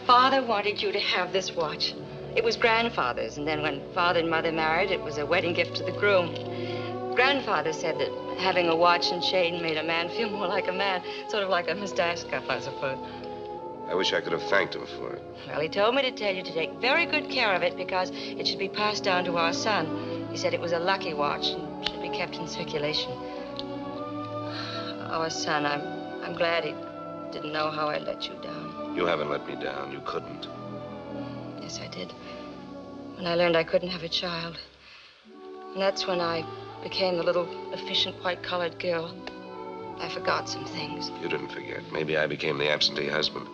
Father wanted you to have this watch. It was grandfather's, and then when Father and Mother married, it was a wedding gift to the groom. Grandfather said that having a watch and chain made a man feel more like a man, sort of like a mustache cuff, I suppose. I wish I could have thanked him for it. Well, he told me to tell you to take very good care of it because it should be passed down to our son. He said it was a lucky watch and should be kept in circulation. Our son, I'm glad he didn't know how I let you down. You haven't let me down. You couldn't. Yes, I did. When I learned I couldn't have a child. And that's when I became the little efficient white-collared girl. I forgot some things. You didn't forget. Maybe I became the absentee husband.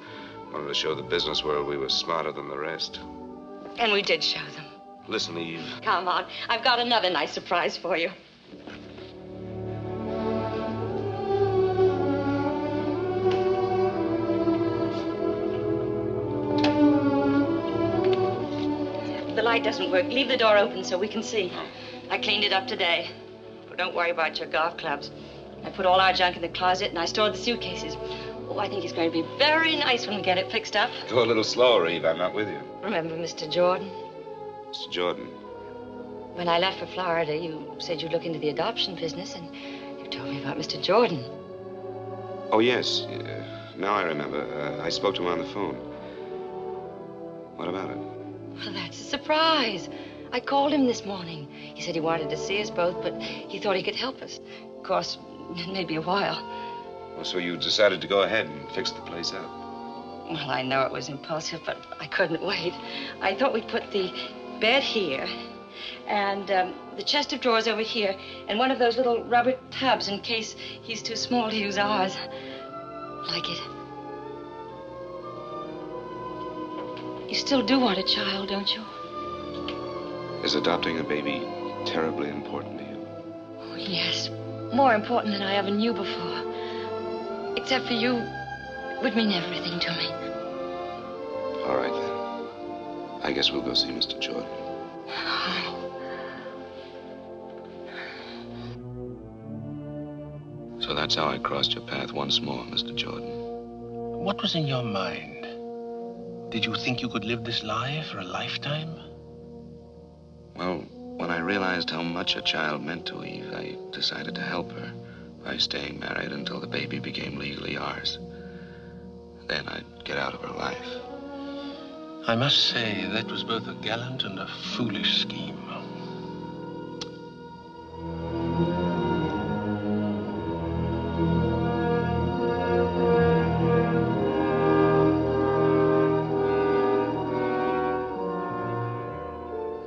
Wanted to show the business world we were smarter than the rest. And we did show them. Listen, Eve. Come on. I've got another nice surprise for you. The light doesn't work. Leave the door open so we can see. I cleaned it up today. But don't worry about your golf clubs. I put all our junk in the closet and I stored the suitcases. Oh, I think it's going to be very nice when we get it fixed up. Go a little slower, Eve. I'm not with you. Remember Mr. Jordan? Mr. Jordan. When I left for Florida, you said you'd look into the adoption business, and you told me about Mr. Jordan. Oh, yes. Now I remember. I spoke to him on the phone. What about it? Well, that's a surprise. I called him this morning. He said he wanted to see us both, but he thought he could help us. Of course, it may be a while. Well, so you decided to go ahead and fix the place up? Well, I know it was impulsive, but I couldn't wait. I thought we'd put the bed here, and the chest of drawers over here, and one of those little rubber tubs in case he's too small to use ours. Like it? You still do want a child, don't you? Is adopting a baby terribly important to you? Oh, yes. More important than I ever knew before. It's except for you, would mean everything to me. All right, then. I guess we'll go see Mr. Jordan. So that's how I crossed your path once more, Mr. Jordan. What was in your mind? Did you think you could live this life for a lifetime? Well, when I realized how much a child meant to Eve, I decided to help her by staying married until the baby became legally ours. Then I'd get out of her life. I must say, that was both a gallant and a foolish scheme.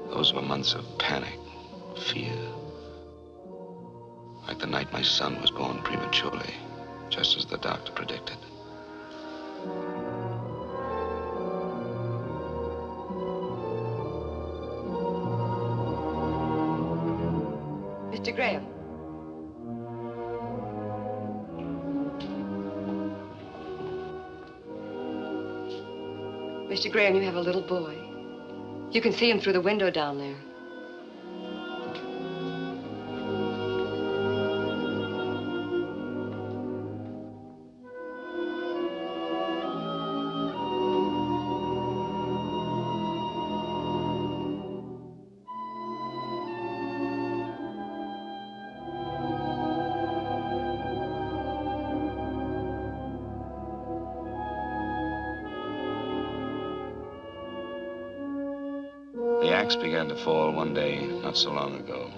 Those were months of panic, fear. Like the night my son was born prematurely, just as the doctor predicted. Mr. Graham. Mr. Graham, you have a little boy. You can see him through the window down there. The axe began to fall one day not so long ago,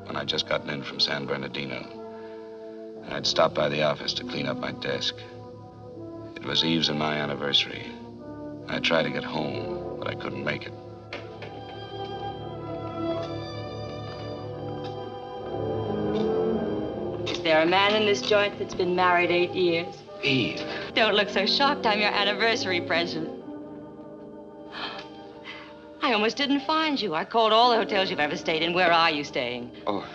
when I'd just gotten in from San Bernardino. And I'd stopped by the office to clean up my desk. It was Eve's and my anniversary. I tried to get home, but I couldn't make it. Is there a man in this joint that's been married 8 years? Eve. Don't look so shocked. I'm your anniversary present. I almost didn't find you. I called all the hotels you've ever stayed in. Where are you staying? Oh,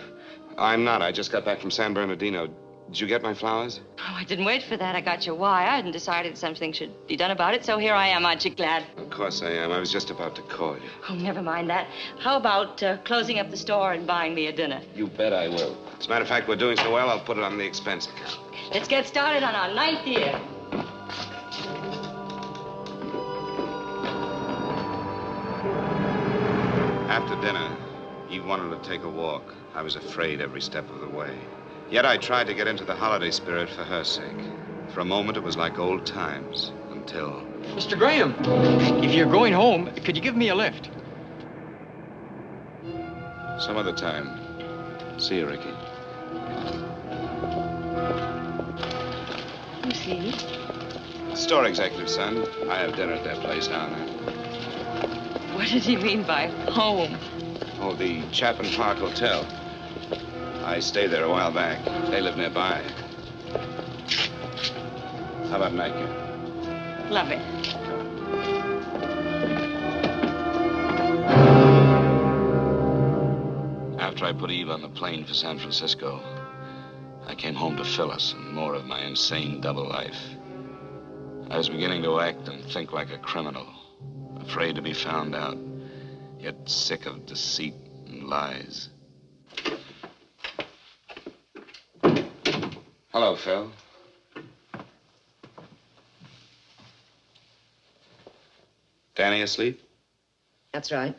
I'm not. I just got back from San Bernardino. Did you get my flowers? Oh, I didn't wait for that. I got your wire and decided something should be done about it, so here I am. Aren't you glad? Of course I am. I was just about to call you. Oh, never mind that. How about closing up the store and buying me a dinner? You bet I will. As a matter of fact, we're doing so well, I'll put it on the expense account. Let's get started on our 9th year. After dinner, Eve wanted to take a walk. I was afraid every step of the way. Yet I tried to get into the holiday spirit for her sake. For a moment, it was like old times, until... Mr. Graham, if you're going home, could you give me a lift? Some other time. See you, Ricky. Who's he? Store executive, son. I have dinner at that place down there. What does he mean by home? Oh, the Chapin Park Hotel. I stayed there a while back. They live nearby. How about nightcap? Love it. After I put Eve on the plane for San Francisco, I came home to Phyllis and more of my insane double life. I was beginning to act and think like a criminal, afraid to be found out, yet sick of deceit and lies. Hello, Phil. Danny asleep? That's right.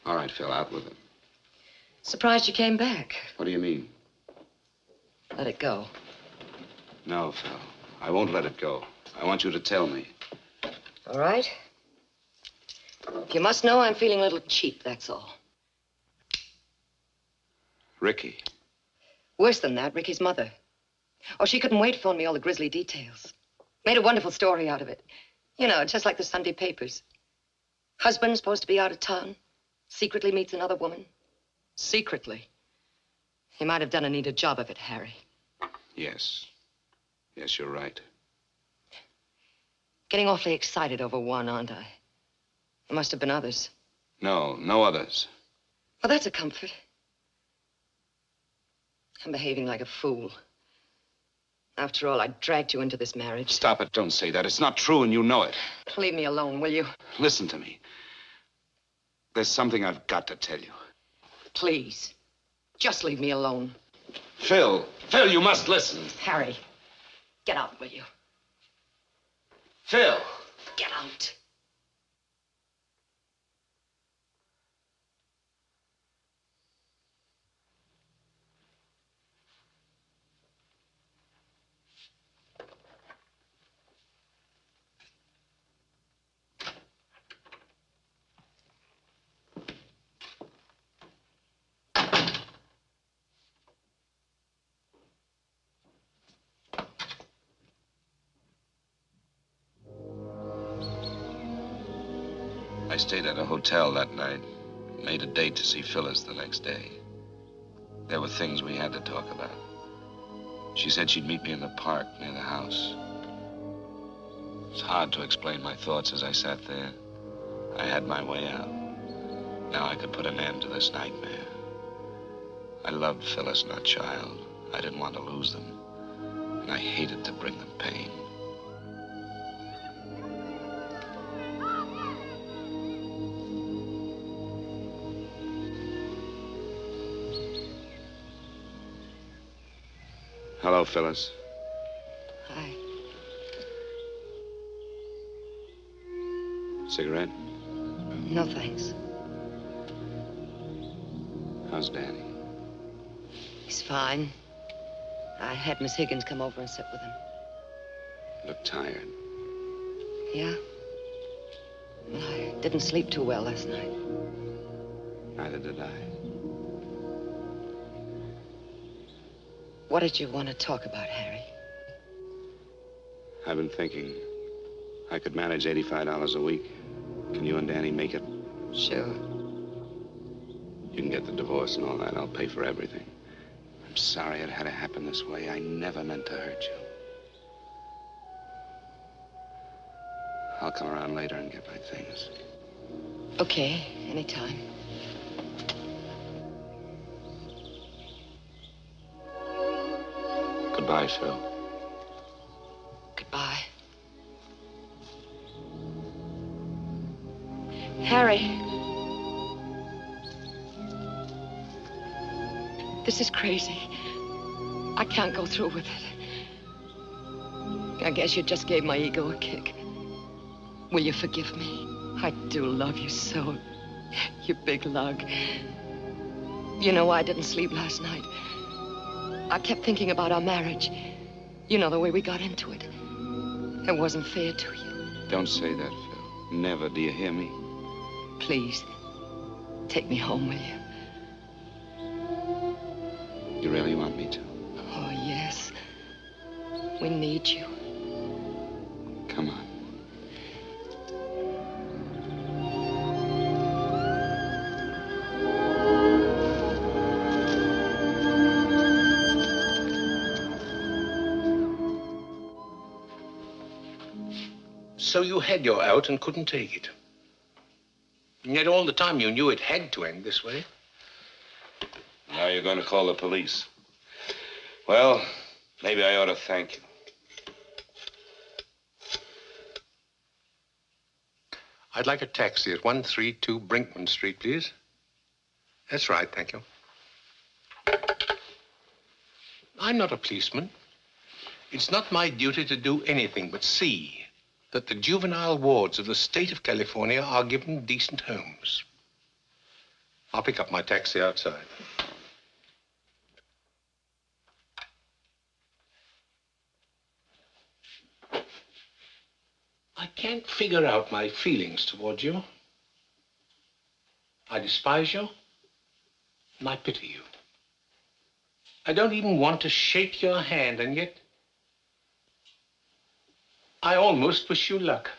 All right, Phil, out with it. Surprised you came back. What do you mean? Let it go. No, Phil. I won't let it go. I want you to tell me. All right. If you must know, I'm feeling a little cheap, that's all. Ricky. Worse than that, Ricky's mother. Oh, she couldn't wait to phone me all the grisly details. Made a wonderful story out of it. You know, just like the Sunday papers. Husband's supposed to be out of town. Secretly meets another woman. Secretly. He might have done a neater job of it, Harry. Yes. Yes, you're right. Getting awfully excited over one, aren't I? There must have been others. No, no others. Well, that's a comfort. I'm behaving like a fool. After all, I dragged you into this marriage. Stop it. Don't say that. It's not true, and you know it. Leave me alone, will you? Listen to me. There's something I've got to tell you. Please. Just leave me alone. Phil, you must listen. Harry, get out, will you? Phil. Get out. I stayed at a hotel that night, made a date to see Phyllis the next day. There were things we had to talk about. She said she'd meet me in the park near the house. It's hard to explain my thoughts as I sat there. I had my way out. Now I could put an end to this nightmare. I loved Phyllis and her child. I didn't want to lose them. And I hated to bring them pain. Hello, Phyllis. Hi. Cigarette? No, thanks. How's Danny? He's fine. I had Miss Higgins come over and sit with him. Look tired. Yeah? Well, I didn't sleep too well last night. Neither did I. What did you want to talk about, Harry? I've been thinking. I could manage $85 a week. Can you and Danny make it? Sure. You can get the divorce and all that. I'll pay for everything. I'm sorry it had to happen this way. I never meant to hurt you. I'll come around later and get my things. Okay, anytime. Goodbye, Phil. Goodbye. Harry. This is crazy. I can't go through with it. I guess you just gave my ego a kick. Will you forgive me? I do love you so. You big lug. You know why I didn't sleep last night? I kept thinking about our marriage. You know, the way we got into it. It wasn't fair to you. Don't say that, Phil. Never, do you hear me? Please, take me home, will you? You really want me to? Oh, yes. We need you. Come on. So you had your out and couldn't take it. And yet all the time you knew it had to end this way. Now you're going to call the police. Well, maybe I ought to thank you. I'd like a taxi at 132 Brinkman Street, please. That's right, thank you. I'm not a policeman. It's not my duty to do anything but see that the juvenile wards of the state of California are given decent homes. I'll pick up my taxi outside. I can't figure out my feelings toward you. I despise you, and I pity you. I don't even want to shake your hand, and yet I almost wish you luck.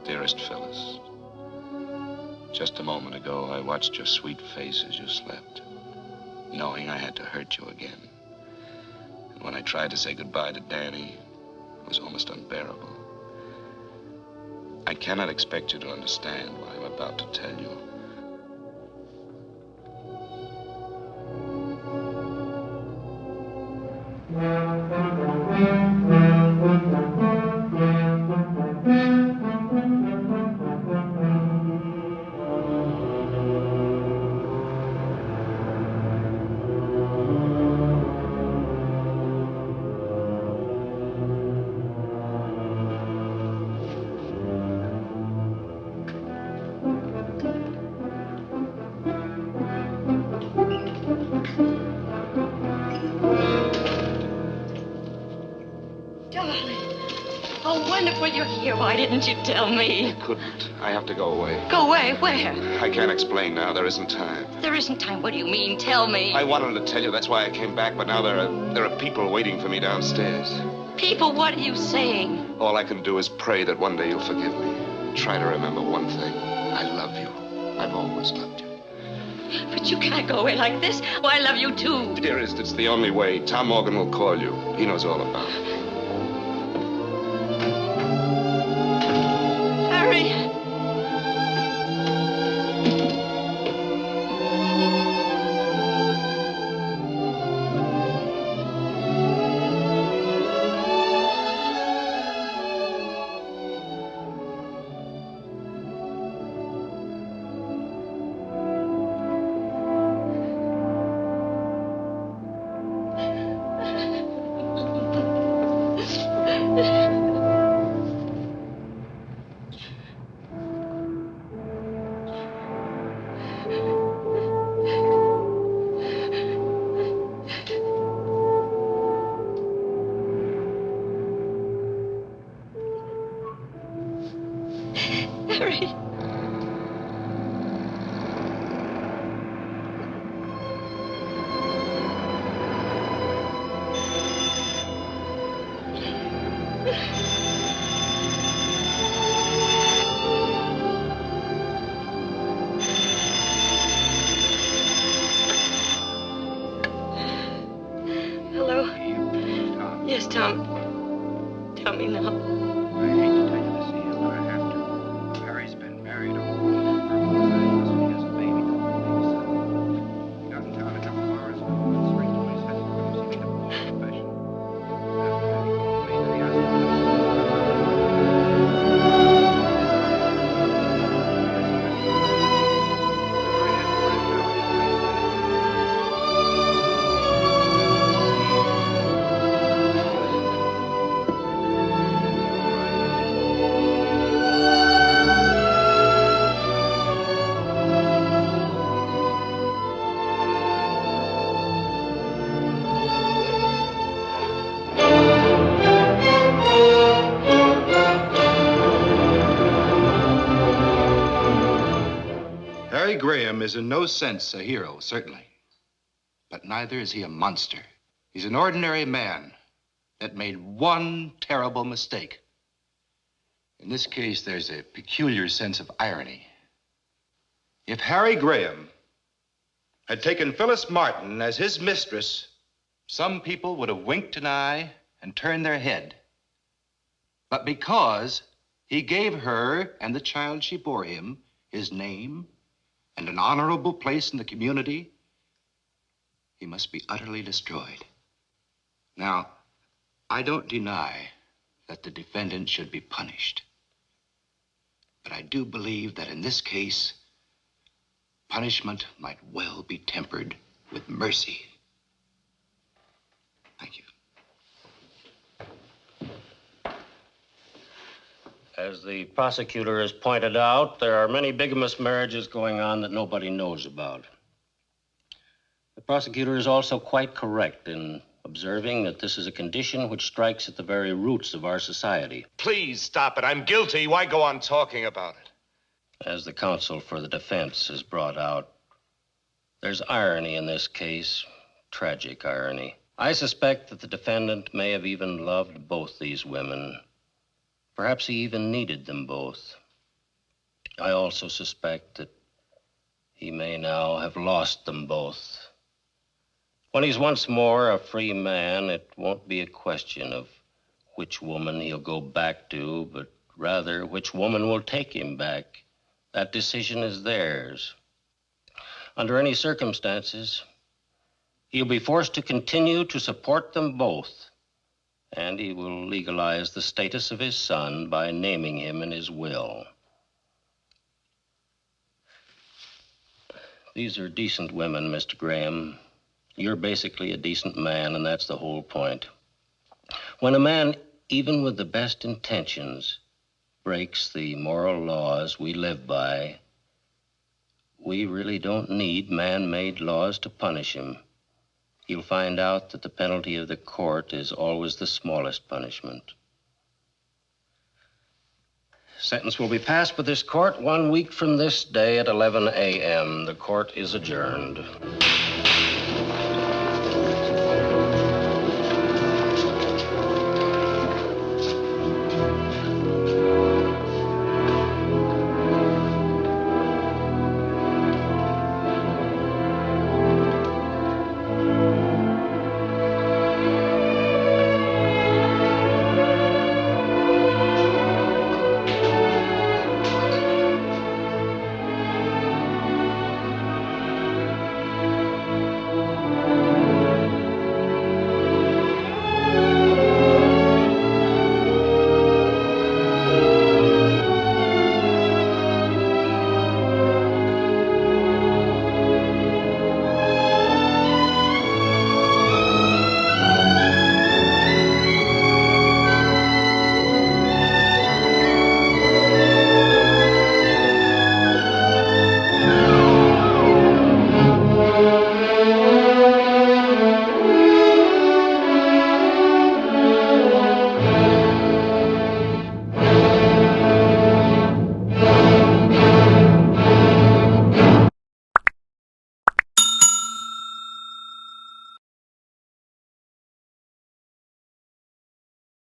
Dearest Phyllis, just a moment ago, I watched your sweet face as you slept, knowing I had to hurt you again. And when I tried to say goodbye to Danny, it was almost unbearable. I cannot expect you to understand what I'm about to tell you. Why didn't you tell me? I couldn't. I have to go away. Go away? Where? I can't explain now. There isn't time. There isn't time. What do you mean? Tell me. I wanted to tell you. That's why I came back. But now there are people waiting for me downstairs. People? What are you saying? All I can do is pray that one day you'll forgive me. Try to remember one thing. I love you. I've always loved you. But you can't go away like this. Oh, I love you, too. Dearest, it's the only way. Tom Morgan will call you. He knows all about it. Graham is in no sense a hero, certainly. But neither is he a monster. He's an ordinary man that made one terrible mistake. In this case, there's a peculiar sense of irony. If Harry Graham had taken Phyllis Martin as his mistress, some people would have winked an eye and turned their head. But because he gave her and the child she bore him his name and an honorable place in the community, he must be utterly destroyed. Now, I don't deny that the defendant should be punished. But I do believe that in this case, punishment might well be tempered with mercy. Thank you. As the prosecutor has pointed out, there are many bigamous marriages going on that nobody knows about. The prosecutor is also quite correct in observing that this is a condition which strikes at the very roots of our society. Please stop it. I'm guilty. Why go on talking about it? As the counsel for the defense has brought out, there's irony in this case, tragic irony. I suspect that the defendant may have even loved both these women. Perhaps he even needed them both. I also suspect that he may now have lost them both. When he's once more a free man, it won't be a question of which woman he'll go back to, but rather which woman will take him back. That decision is theirs. Under any circumstances, he'll be forced to continue to support them both, and he will legalize the status of his son by naming him in his will. These are decent women, Mr. Graham. You're basically a decent man, and that's the whole point. When a man, even with the best intentions, breaks the moral laws we live by, we really don't need man-made laws to punish him. You'll find out that the penalty of the court is always the smallest punishment. Sentence will be passed by this court 1 week from this day at 11 a.m. The court is adjourned.